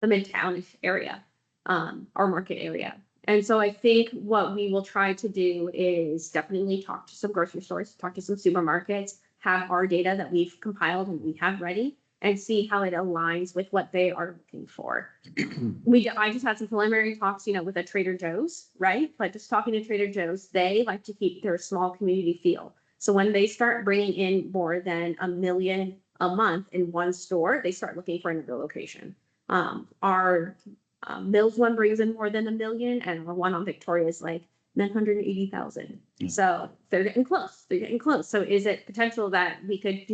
Speaker 1: Midtown area, or market area. And so I think what we will try to do is definitely talk to some grocery stores, talk to some supermarkets, have our data that we've compiled and we have ready, and see how it aligns with what they are looking for. I just had some preliminary talks, with a Trader Joe's, right? Like just talking to Trader Joe's, they like to keep their small community feel. So when they start bringing in more than $1 million a month in one store, they start looking for another location. Our Mills one brings in more than $1 million, and our one on Victoria is like 980,000. So they're getting close. So is it potential that we could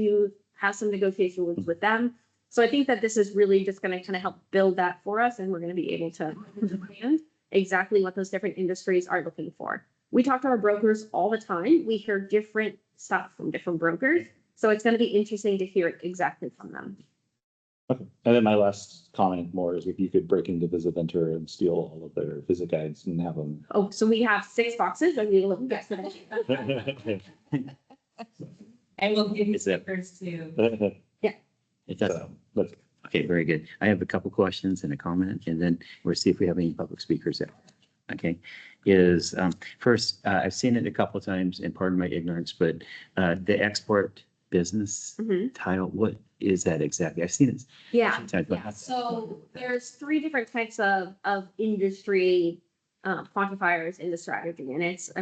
Speaker 1: have some negotiations with them? So I think that this is really just going to kind of help build that for us, and we're going to be able to understand exactly what those different industries are looking for. We talk to our brokers all the time. We hear different stuff from different brokers. So it's going to be interesting to hear it exactly from them.
Speaker 3: Okay. And then my last comment more is if you could break into Visit Ventura and steal all of their visit guides and have them.
Speaker 1: Oh, so we have 6 boxes. I need a little yesterday.
Speaker 4: And we'll give you
Speaker 7: Is that-
Speaker 4: stickers too.
Speaker 7: It does.
Speaker 3: So, let's
Speaker 7: Okay, very good. I have a couple questions and a comment, and then we'll see if we have any public speakers there. Okay, first, I've seen it a couple of times, and pardon my ignorance, but the export business
Speaker 1: Mhm.
Speaker 7: title, what is that exactly? I've seen it.
Speaker 1: Yeah.
Speaker 7: sometimes, but
Speaker 1: Yeah, so there's 3 different types of industry quantifiers in the strategy, and it's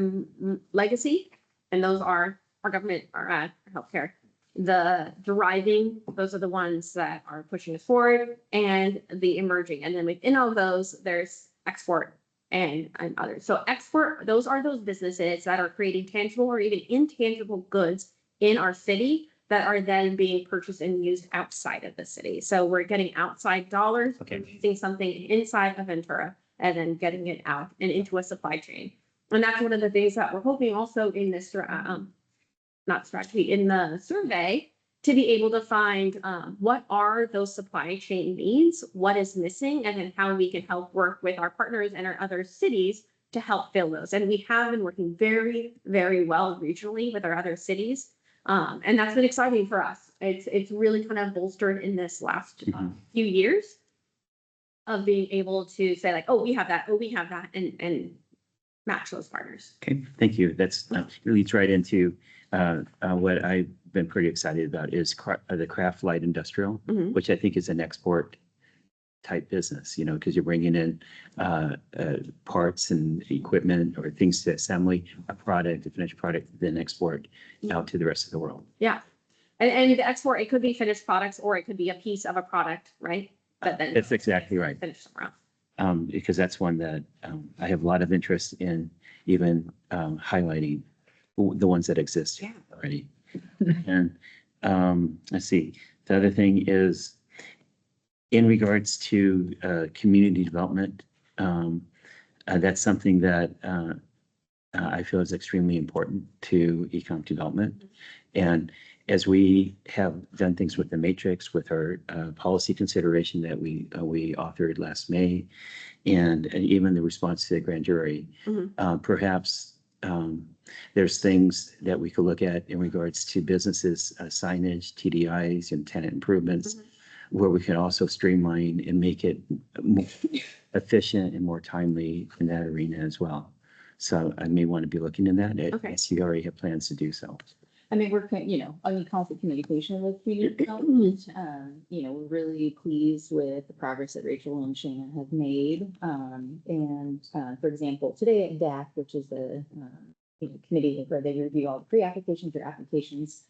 Speaker 1: legacy, and those are our government, our healthcare. The deriving, those are the ones that are pushing us forward, and the emerging. And then within all those, there's export and others. So export, those are those businesses that are creating tangible or even intangible goods in our city that are then being purchased and used outside of the city. So we're getting outside dollars,
Speaker 7: Okay.
Speaker 1: using something inside of Ventura and then getting it out and into a supply chain. And that's one of the things that we're hoping also in this, not strategy, in the survey, to be able to find what are those supply chain needs, what is missing, and then how we can help work with our partners and our other cities to help fill those. And we have been working very, very well regionally with our other cities. And that's been exciting for us. It's really kind of bolstered in this last few years of being able to say like, oh, we have that, and match those partners.
Speaker 7: Okay, thank you. That's leads right into what I've been pretty excited about is the craft light industrial,
Speaker 1: Mhm.
Speaker 7: which I think is an export type business, you know, because you're bringing in parts and equipment or things to assembly a product, a finished product, then export out to the rest of the world.
Speaker 1: Yeah. And the export, it could be finished products or it could be a piece of a product, right? But then
Speaker 7: That's exactly right.
Speaker 1: finish somewhere else.
Speaker 7: Because that's one that I have a lot of interest in even highlighting the ones that exist
Speaker 1: Yeah.
Speaker 7: already. And let's see, the other thing is in regards to community development, that's something that I feel is extremely important to economic development. And as we have done things with the matrix, with our policy consideration that we authored last May, and even the response to the grand jury, perhaps there's things that we could look at in regards to businesses, signage, TDIs, and tenant improvements, where we can also streamline and make it more efficient and more timely in that arena as well. So I may want to be looking in that.
Speaker 1: Okay.
Speaker 7: Yes, you already have plans to do so.
Speaker 8: I mean, we're, in constant communication with community development. We're really pleased with the progress that Rachel and Shannon have made. For example, today at DAC, which is the committee where they review all the pre-applications or applications,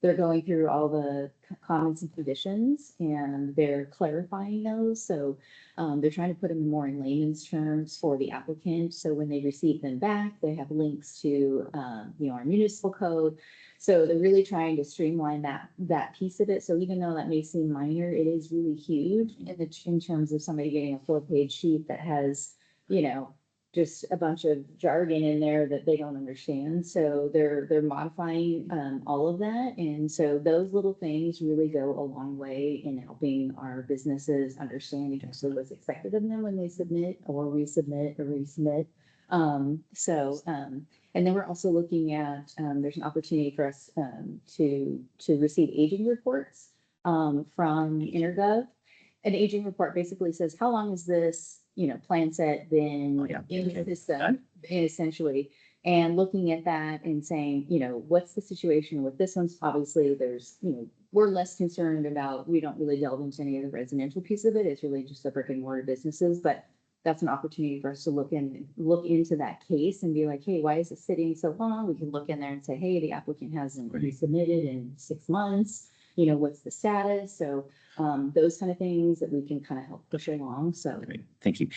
Speaker 8: they're going through all the comments and conditions and they're clarifying those. So they're trying to put them more in layman's terms for the applicant. So when they receive them back, they have links to, our municipal code. So they're really trying to streamline that piece of it. So even though that may seem minor, it is really huge in terms of somebody getting a 4-page sheet that has, just a bunch of jargon in there that they don't understand. So they're modifying all of that. And so those little things really go a long way in helping our businesses understand exactly what's expected of them when they submit or resubmit or resubmit. And then we're also looking at, there's an opportunity for us to receive aging reports from Intergov. An aging report basically says, how long is this plan set been in the system, essentially, and looking at that and saying, what's the situation with this one's obviously there's, we're less concerned about, we don't really delve into any of the residential piece of it. It's really just the brick and mortar businesses, but that's an opportunity for us to look into that case and be like, hey, why is it sitting so long? We can look in there and say, hey, the applicant hasn't resubmitted in 6 months. What's the status? So those kind of things that we can kind of help push along. So
Speaker 7: Great. Thank you.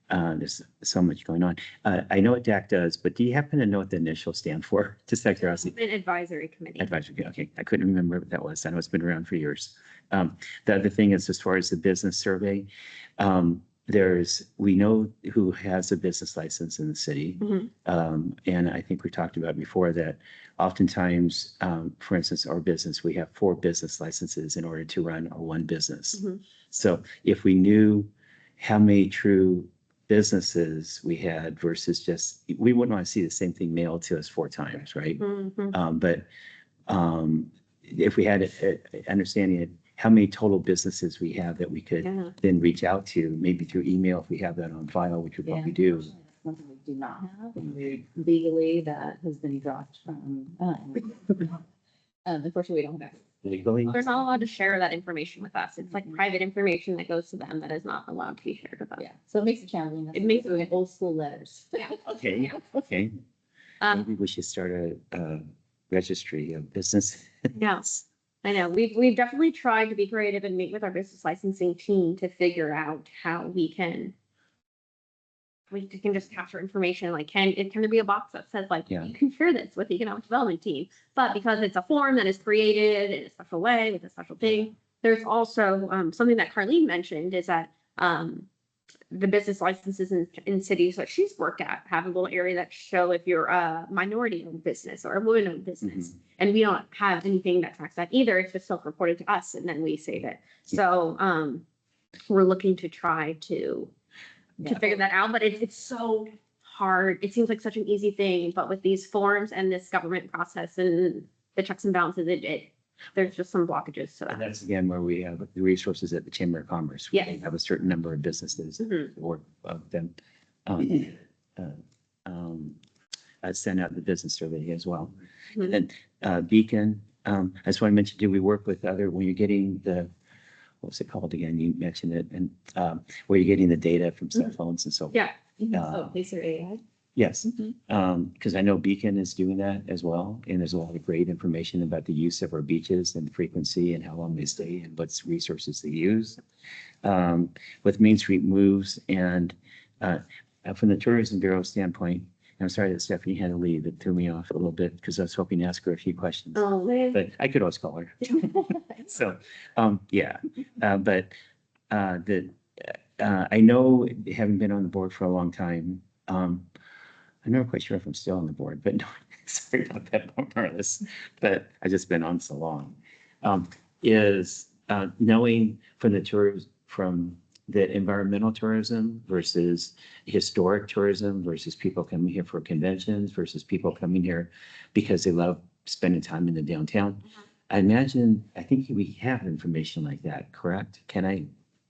Speaker 7: There's so much going on. I know what DAC does, but do you happen to know what the initials stand for? Just out of curiosity.
Speaker 1: An advisory committee.
Speaker 7: Advisory. Okay. I couldn't remember what that was. I know it's been around for years. The other thing is, as far as the business survey, we know who has a business license in the city. And I think we talked about before that oftentimes, for instance, our business, we have 4 business licenses in order to run our one business. So if we knew how many true businesses we had versus just, we wouldn't want to see the same thing mailed to us 4 times, right? But if we had an understanding of how many total businesses we have that we could then reach out to, maybe through email if we have that on file, which we probably do.
Speaker 8: Something we do not have, and legally that has been dropped from. Unfortunately, we don't have it.
Speaker 7: Legally?
Speaker 1: They're not allowed to share that information with us. It's like private information that goes to them that is not allowed to be shared with us.
Speaker 8: Yeah, so it makes it challenging. That's
Speaker 1: It makes
Speaker 8: why we're doing old school letters.
Speaker 7: Okay, okay. Maybe we should start a registry of business.
Speaker 1: Yes, I know. We've definitely tried to be creative and meet with our business licensing team to figure out how we can we can just capture information, like can there be a box that says like,
Speaker 7: Yeah.
Speaker 1: you can share this with the economic development team? But because it's a form that is created in a special way with a special thing, there's also something that Carlene mentioned is that the business licenses in cities that she's worked at have a little area that show if you're a minority owned business or a woman owned business. And we don't have anything that tracks that either. It's just self-reported to us and then we save it. So we're looking to try to figure that out, but it's so hard. It seems like such an easy thing, but with these forms and this government process and the checks and balances, there's just some blockages to
Speaker 7: And
Speaker 1: that.
Speaker 7: that's again where we have the resources at the Chamber of Commerce.
Speaker 1: Yes.
Speaker 7: We have a certain number of businesses or of them. I send out the business survey as well.
Speaker 1: Mhm.
Speaker 7: And Beacon, I just want to mention, do we work with other, when you're getting what's it called again? You mentioned it, and where you're getting the data from cell phones and so forth.
Speaker 1: Yeah.
Speaker 8: Oh, Placer AI.
Speaker 7: Yes, because I know Beacon is doing that as well, and there's a lot of great information about the use of our beaches and the frequency and how long they stay and what resources they use. With Main Street Moves and from the Tourism Bureau standpoint, and I'm sorry that Stephanie had to leave. It threw me off a little bit because I was hoping to ask her a few questions,
Speaker 1: Oh, man.
Speaker 7: but I could always call her. So, yeah, but I know, having been on the board for a long time, I'm not quite sure if I'm still on the board, but no, sorry about that, Marlis, but I've just been on so long. Is knowing from the tours, from the environmental tourism versus historic tourism versus people coming here for conventions versus people coming here because they love spending time in the downtown. I imagine, I think we have information like that, correct? Can I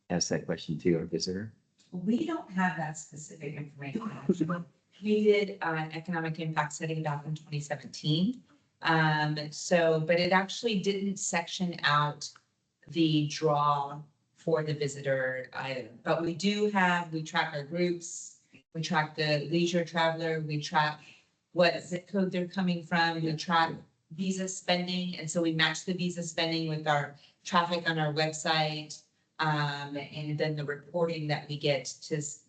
Speaker 7: ask that question to our visitor?
Speaker 4: We don't have that specific information. Actually. We did an economic impact study back in 2017. But it actually didn't section out the draw for the visitor either. But we track our groups, we track the leisure traveler, we track what zip code they're coming from, we track visa spending. And so we match the visa spending with our traffic on our website. And then the reporting that we get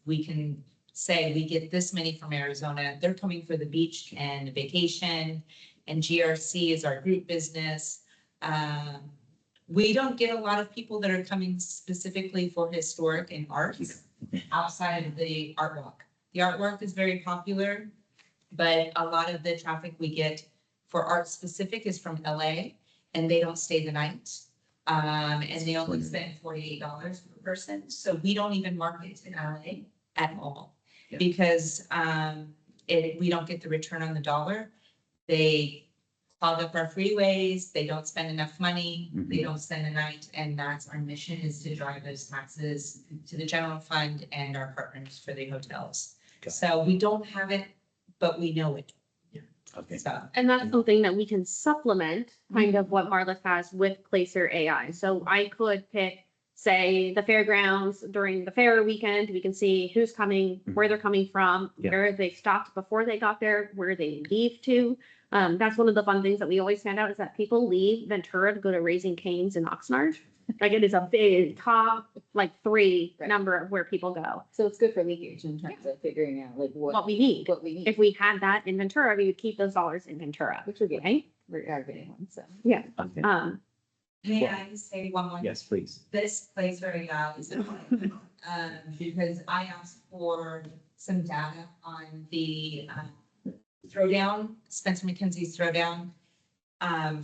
Speaker 4: we can say we get this many from Arizona. They're coming for the beach and vacation, and GRC is our group business. We don't get a lot of people that are coming specifically for historic and arts outside of the art walk. The art walk is very popular, but a lot of the traffic we get for art specific is from LA, and they don't stay the night. And they only spend $48 per person. So we don't even market to LA at all because we don't get the return on the dollar. They clog up our freeways. They don't spend enough money. They don't spend a night. And that's our mission, is to drive those taxes to the general fund and our partners for the hotels. So we don't have it, but we know it.
Speaker 7: Okay.
Speaker 4: So.
Speaker 1: And that's something that we can supplement kind of what Marlis has with Placer AI. So I could pick, say, the fairgrounds during the fair weekend. We can see who's coming, where they're coming from, where they stopped before they got there, where they leave to. That's one of the fun things that we always find out, is that people leave Ventura to go to Raising Cane's in Oxnard. Like, it is a big top, like 3 number of where people go.
Speaker 8: So it's good for leakage in terms of figuring out like
Speaker 1: What we need.
Speaker 8: what we need,
Speaker 1: If we had that in Ventura, we would keep those dollars in Ventura.
Speaker 8: which would be
Speaker 1: Right?
Speaker 8: for everyone. So
Speaker 1: Yeah.
Speaker 7: Okay.
Speaker 4: May I say one more?
Speaker 7: Yes, please.
Speaker 4: This plays very well because I asked for some data on the throwdown, Spencer McKenzie's throwdown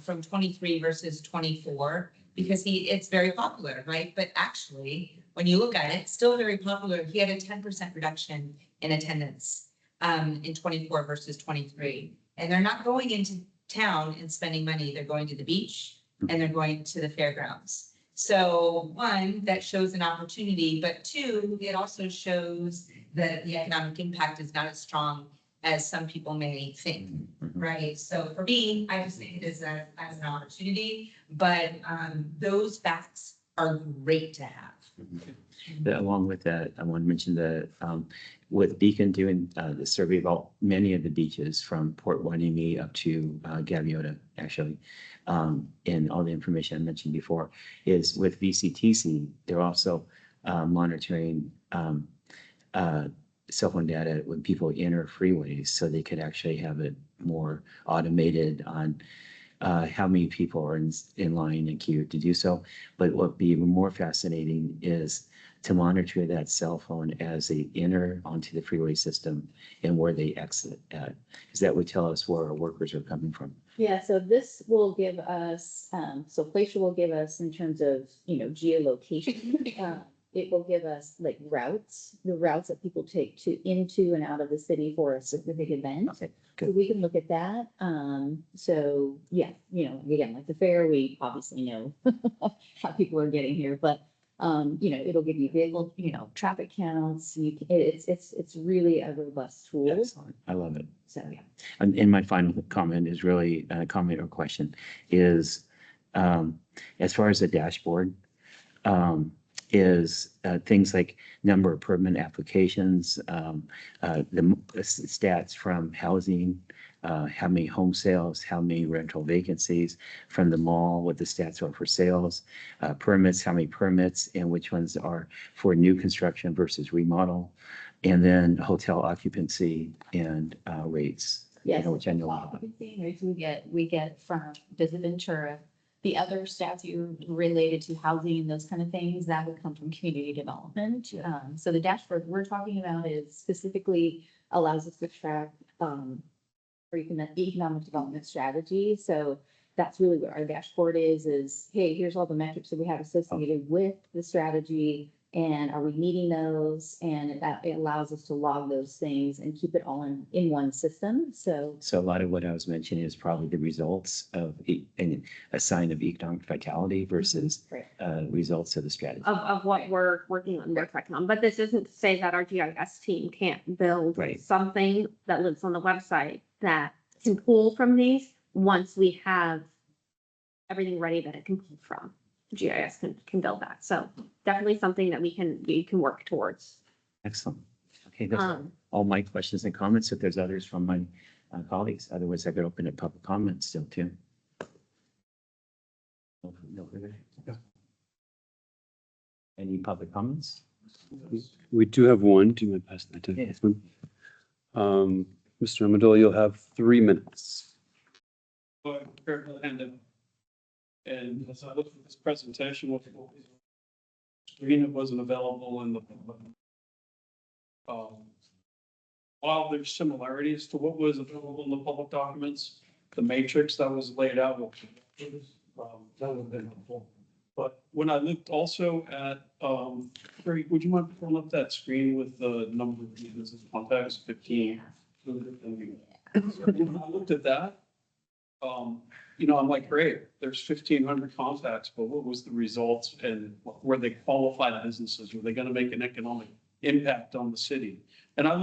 Speaker 4: from 23 versus 24, because it's very popular, right? But actually, when you look at it, still very popular. He had a 10% reduction in attendance in 24 versus 23. And they're not going into town and spending money. They're going to the beach and they're going to the fairgrounds. So 1, that shows an opportunity, but 2, it also shows that the economic impact is not as strong as some people may think, right? So for me, I just think it is as an opportunity, but those facts are great to have.
Speaker 7: Along with that, I want to mention that with Beacon doing the survey about many of the beaches from Port Hueneme up to Gaviota, actually, and all the information I mentioned before, is with VCTC, they're also monitoring cell phone data when people enter freeways, so they could actually have it more automated on how many people are in line and queue to do so. But what would be even more fascinating is to monitor that cell phone as they enter onto the freeway system and where they exit at, because that would tell us where our workers are coming from.
Speaker 8: Yeah, so this will give us, so Glacier will give us in terms of, geolocation. It will give us like routes, the routes that people take into and out of the city for a specific event.
Speaker 7: Okay,
Speaker 8: So
Speaker 7: good.
Speaker 8: we can look at that. So yeah, again, like the fair, we obviously know how people are getting here, but it'll give you vehicle, traffic counts. It's really a robust tool.
Speaker 7: Excellent. I love it.
Speaker 8: So yeah.
Speaker 7: And my final comment is really a comment or question is, as far as the dashboard, is things like number of permit applications, the stats from housing, how many home sales, how many rental vacancies from the mall, what the stats are for sales, permits, how many permits, and which ones are for new construction versus remodel, and then hotel occupancy and rates.
Speaker 8: Yes.
Speaker 7: Which I know about.
Speaker 8: Occupancy rates we get from Visit Ventura. The other stats you related to housing and those kind of things, that would come from community development. So the dashboard we're talking about is specifically allows us to track economic development strategy. So that's really what our dashboard is, hey, here's all the metrics that we have associated with the strategy. And are we meeting those? And it allows us to log those things and keep it all in one system. So
Speaker 7: a lot of what I was mentioning is probably the results of and a sign of economic vitality versus
Speaker 8: right.
Speaker 7: results of the strategy.
Speaker 1: Of what we're working on, we're tracking on. But this isn't to say that our GIS team can't build
Speaker 7: Right.
Speaker 1: something that lives on the website that can pull from these once we have everything ready that it can pull from. GIS can build that. So definitely something that we can work towards.
Speaker 7: Excellent. Okay, those are all my questions and comments. If there's others from my colleagues, otherwise I could open up public comments still too. No. Any public comments?
Speaker 6: We do have one. Do you mind passing that to
Speaker 7: Yeah.
Speaker 6: this one? Mr. Amendola, you'll have 3 minutes.
Speaker 5: But I prepared the handout. And as I looked at this presentation, what screen it wasn't available in the. While there's similarities to what was available in the public documents, the matrix that was laid out, that would have been helpful. But when I looked also at, Greg, would you mind pulling up that screen with the number of business contacts, 15? When I looked at that, I'm like, great, there's 1,500 contacts, but what was the results and were they qualified businesses? Were they going to make an economic impact on the city? And I'm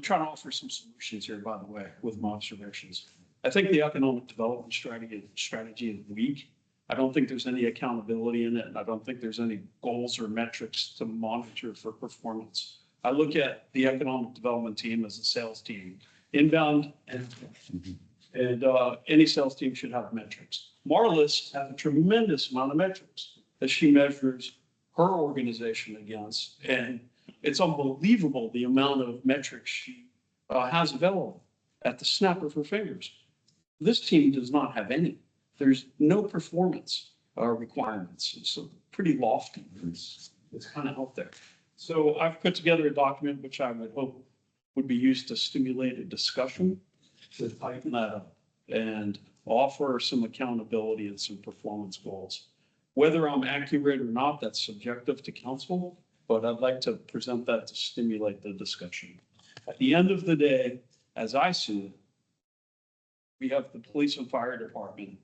Speaker 5: trying to offer some solutions here, by the way, with my observations. I think the economic development strategy is weak. I don't think there's any accountability in it, and I don't think there's any goals or metrics to monitor for performance. I look at the economic development team as a sales team, inbound and any sales team should have metrics. Marlis has a tremendous amount of metrics that she measures her organization against, and it's unbelievable the amount of metrics she has available at the snap of her fingers. This team does not have any. There's no performance requirements. It's pretty lofty. It's kind of out there. So I've put together a document which I would hope would be used to stimulate a discussion to tighten that up and offer some accountability and some performance goals. Whether I'm accurate or not, that's subjective to council, but I'd like to present that to stimulate the discussion. At the end of the day, as I see it, we have the police and fire department.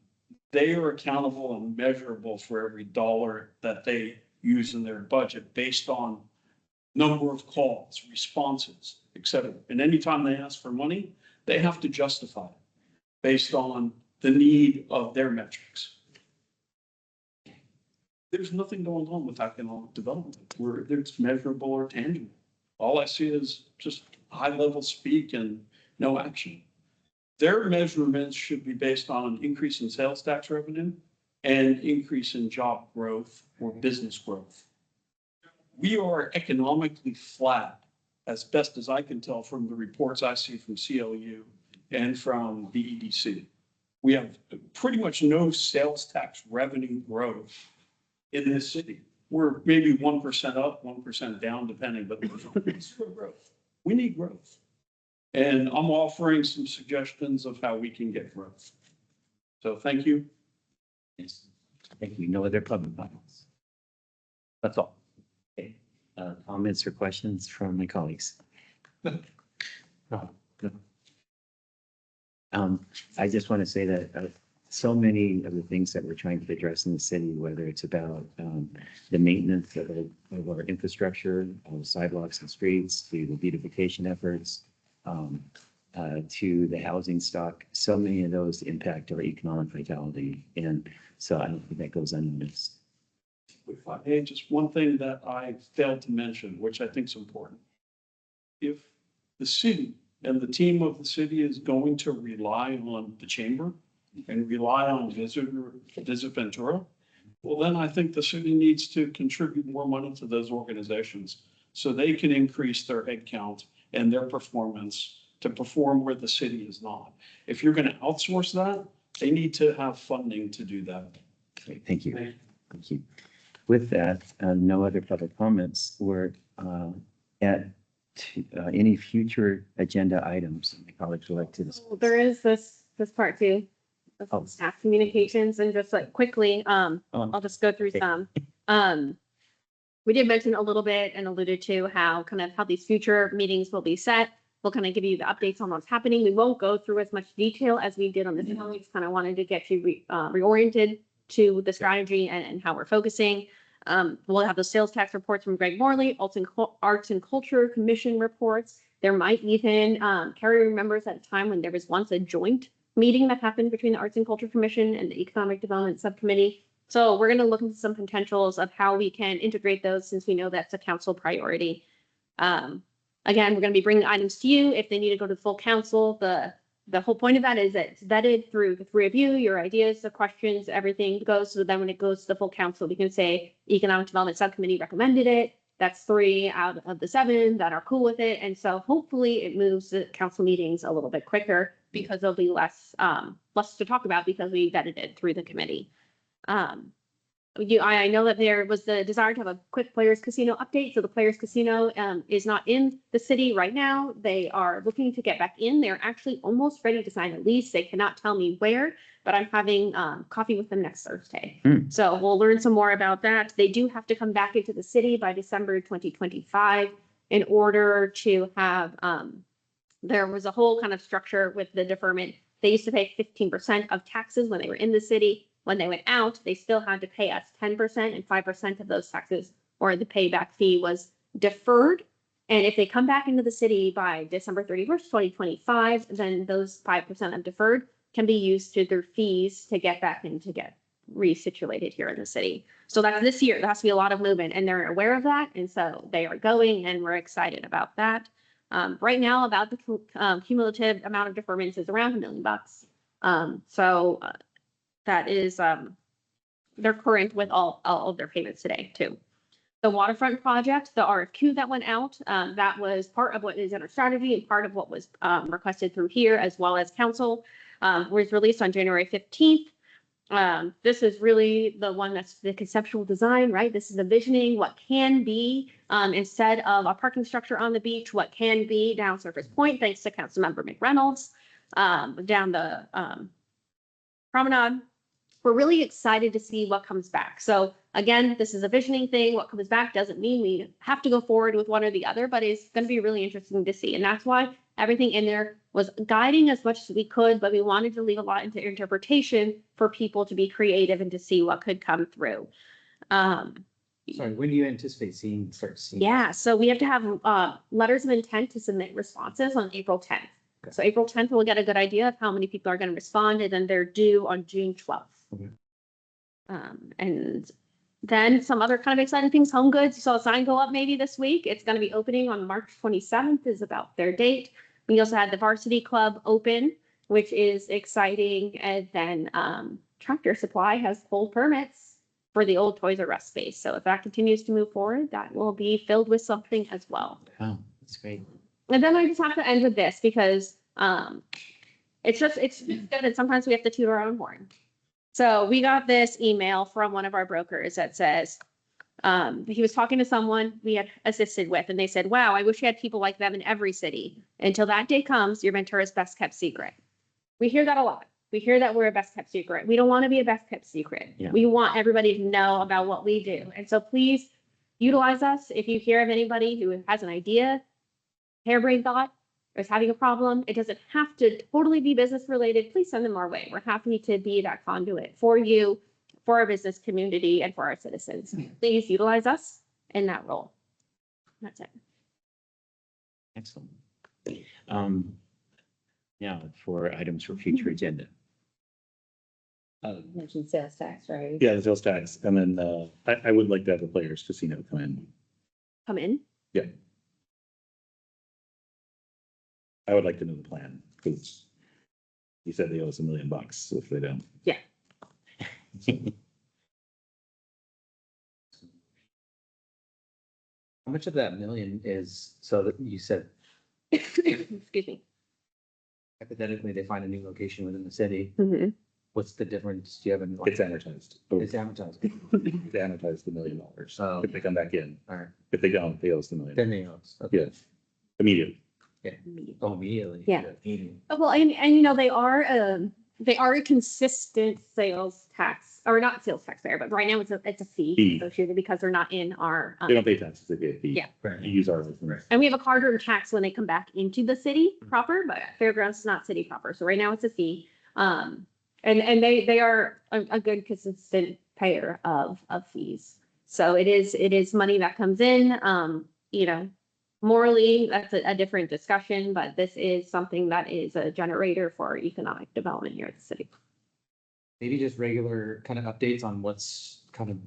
Speaker 5: They are accountable and measurable for every dollar that they use in their budget based on number of calls, responses, et cetera. And anytime they ask for money, they have to justify it based on the need of their metrics. There's nothing going on with economic development where it's measurable or tangible. All I see is just high level speak and no action. Their measurements should be based on an increase in sales tax revenue and increase in job growth or business growth. We are economically flat as best as I can tell from the reports I see from CLU and from the EDC. We have pretty much no sales tax revenue growth in this city. We're maybe 1% up, 1% down, depending, but there's zero growth. We need growth. And I'm offering some suggestions of how we can get growth. So thank you.
Speaker 7: Yes. Thank you. No other public comments.
Speaker 2: That's all.
Speaker 7: Okay. Comments or questions from my colleagues? I just want to say that so many of the things that we're trying to address in the city, whether it's about the maintenance of our infrastructure, sidewalks and streets, to the beautification efforts, to the housing stock, so many of those impact our economic vitality. And so I don't think that goes unnoticed.
Speaker 5: And just one thing that I failed to mention, which I think is important. If the city and the team of the city is going to rely on the chamber and rely on Visit Ventura, well, then I think the city needs to contribute more money to those organizations so they can increase their headcount and their performance to perform where the city is not. If you're going to outsource that, they need to have funding to do that.
Speaker 7: Okay, thank you. Thank you. With that, no other public comments. We're at any future agenda items my colleagues would like to discuss.
Speaker 1: Well, there is this part too, of
Speaker 7: Oh.
Speaker 1: staff communications, and just like quickly, I'll just go through
Speaker 7: Okay.
Speaker 1: some. We did mention a little bit and alluded to how these future meetings will be set. We'll kind of give you the updates on what's happening. We won't go through as much detail as we did on this one. We just kind of wanted to get you reoriented to the strategy and how we're focusing. We'll have the sales tax reports from Greg Morley, Arts and Culture Commission reports. There might even, Carrie remembers at a time when there was once a joint meeting that happened between the Arts and Culture Commission and the Economic Development Subcommittee. So we're going to look into some potentials of how we can integrate those, since we know that's a council priority. Again, we're going to be bringing items to you if they need to go to the full council. The whole point of that is that it's vetted through the three of you, your ideas, the questions, everything goes. So then when it goes to the full council, we can say Economic Development Subcommittee recommended it. That's 3 out of the 7 that are cool with it. And so hopefully it moves the council meetings a little bit quicker, because there'll be less to talk about because we vetted it through the committee. I know that there was the desire to have a quick Players Casino update. So the Players Casino is not in the city right now. They are looking to get back in. They're actually almost ready to sign a lease. They cannot tell me where, but I'm having coffee with them next Thursday. So we'll learn some more about that. They do have to come back into the city by December 2025 in order to have, there was a whole kind of structure with the deferment. They used to pay 15% of taxes when they were in the city. When they went out, they still had to pay us 10%, and 5% of those taxes, or the payback fee, was deferred. And if they come back into the city by December 31st, 2025, then those 5% of deferred can be used to their fees to get back in, to get resituated here in the city. So that's this year. There has to be a lot of movement, and they're aware of that. And so they are going, and we're excited about that. Right now, about the cumulative amount of deferments is around $1 million. That is, they're current with all of their payments today too. The waterfront project, the RFQ that went out, that was part of what is in our strategy and part of what was requested through here as well as council, was released on January 15th. This is really the one that's the conceptual design, right? This is the visioning, what can be, instead of a parking structure on the beach, what can be down Surface Point, thanks to Councilmember McReynolds, down the promenade. We're really excited to see what comes back. So again, this is a visioning thing. What comes back doesn't mean we have to go forward with one or the other, but it's going to be really interesting to see. And that's why everything in there was guiding as much as we could, but we wanted to leave a lot into interpretation for people to be creative and to see what could come through.
Speaker 2: Sorry, when do you anticipate start seeing?
Speaker 1: Yeah, so we have to have letters of intent to submit responses on April 10th.
Speaker 2: Okay.
Speaker 1: So April 10th, we'll get a good idea of how many people are going to respond, and then they're due on June 12th.
Speaker 2: Okay.
Speaker 1: And then some other kind of exciting things. Home Goods, you saw a sign go up maybe this week. It's going to be opening on March 27th is about their date. We also had the Varsity Club open, which is exciting. And then Tractor Supply has pulled permits for the old Toys R Us space. So if that continues to move forward, that will be filled with something as well.
Speaker 7: Wow. That's great.
Speaker 1: And then I just have to end with this because it's just good and sometimes we have to toot our own horn. So we got this email from one of our brokers that says he was talking to someone we had assisted with and they said, wow, I wish we had people like them in every city. Until that day comes, your Ventura's best kept secret. We hear that a lot. We hear that we're a best kept secret. We don't want to be a best kept secret.
Speaker 7: Yeah.
Speaker 1: We want everybody to know about what we do. And so please utilize us. If you hear of anybody who has an idea, harebrained thought, or is having a problem, it doesn't have to totally be business related. Please send them our way. We're happy to be that conduit for you, for our business community, and for our citizens. Please utilize us in that role. That's it.
Speaker 7: Excellent. Now for items for future agenda.
Speaker 8: Mentioned sales tax, right?
Speaker 3: Yeah, the sales tax. And then I would like to have the Players Casino come in.
Speaker 1: Come in.
Speaker 3: Yeah. I would like to know the plan because you said they owe us $1 million if they don't.
Speaker 1: Yeah.
Speaker 2: How much of that million is, so that you said
Speaker 1: Excuse me.
Speaker 2: hypothetically, they find a new location within the city,
Speaker 1: Mhm.
Speaker 2: what's the difference? Do you have any?
Speaker 3: It's amortized.
Speaker 2: It's advertised.
Speaker 3: It's amortized $1 million.
Speaker 2: Oh.
Speaker 3: If they come back in.
Speaker 2: All right,
Speaker 3: If they don't, they owe us the $1 million.
Speaker 2: then they owe us. Okay.
Speaker 3: Yes, immediately.
Speaker 2: Oh, immediately.
Speaker 1: Yeah.
Speaker 2: Immediately.
Speaker 1: Well, and you know, they are a consistent sales tax, or not sales taxpayer, but right now it's a fee
Speaker 3: Fee.
Speaker 1: associated because they're not in our.
Speaker 3: They don't pay taxes, they pay a fee.
Speaker 1: Yeah.
Speaker 3: You use our.
Speaker 1: And we have a card room tax when they come back into the city proper, but Fairgrounds is not city proper. So right now it's a fee. And they are a good consistent payer of fees. So it is money that comes in, you know, morally, that's a different discussion, but this is something that is a generator for economic development here at the city.
Speaker 2: Maybe just regular kind of updates on what's kind of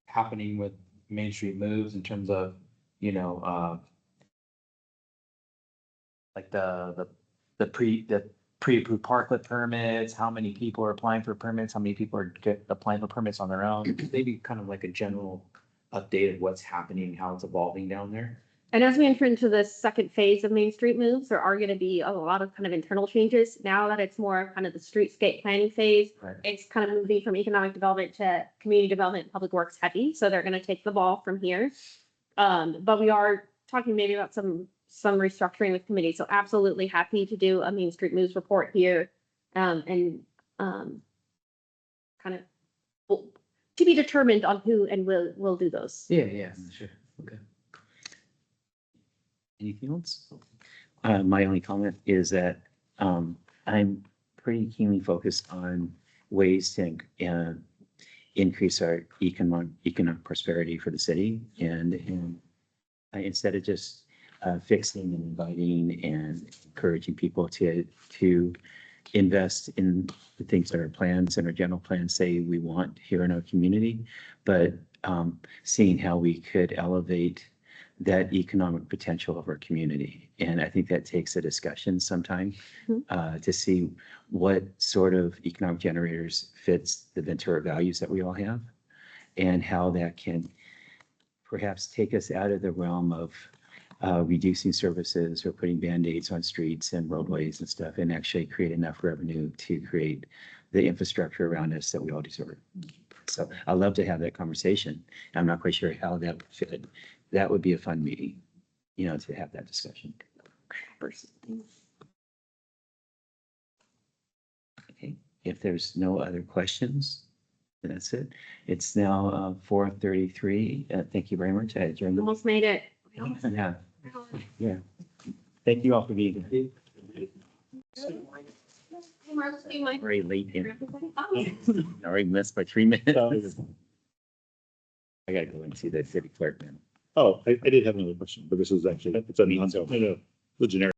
Speaker 2: happening with Main Street moves in terms of, you know, like the pre-approved parklet permits, how many people are applying for permits, how many people are applying for permits on their own. Maybe kind of like a general update of what's happening, how it's evolving down there.
Speaker 1: And as we enter into the second phase of Main Street moves, there are going to be a lot of kind of internal changes. Now that it's more kind of the streetscape planning phase,
Speaker 2: Right.
Speaker 1: it's kind of moving from economic development to community development, public works heavy. So they're going to take the ball from here. But we are talking maybe about some restructuring with committee. So absolutely happy to do a Main Street moves report here. And kind of to be determined on who and will do those.
Speaker 2: Yeah, sure. Okay.
Speaker 7: Anything else? My only comment is that I'm pretty keenly focused on ways to increase our economic prosperity for the city. And instead of just fixing and inviting and encouraging people to invest in the things that our plans and our general plans say we want here in our community, but seeing how we could elevate that economic potential of our community. And I think that takes a discussion sometime to see what sort of economic generators fits the Ventura values that we all have and how that can perhaps take us out of the realm of reducing services or putting Band-Aids on streets and roadways and stuff and actually create enough revenue to create the infrastructure around us that we all deserve. So I'd love to have that conversation. I'm not quite sure how that would fit. That would be a fun meeting, you know, to have that discussion. Okay, if there's no other questions, that's it. It's now 4:33. Thank you very much. I adjourned.
Speaker 1: Almost made it.
Speaker 7: Yeah, yeah. Thank you all for being here. Very late here. Already missed by 3 minutes. I gotta go and see the city clerk now.
Speaker 3: Oh, I did have another question, but this is actually, it's a, no, the generic.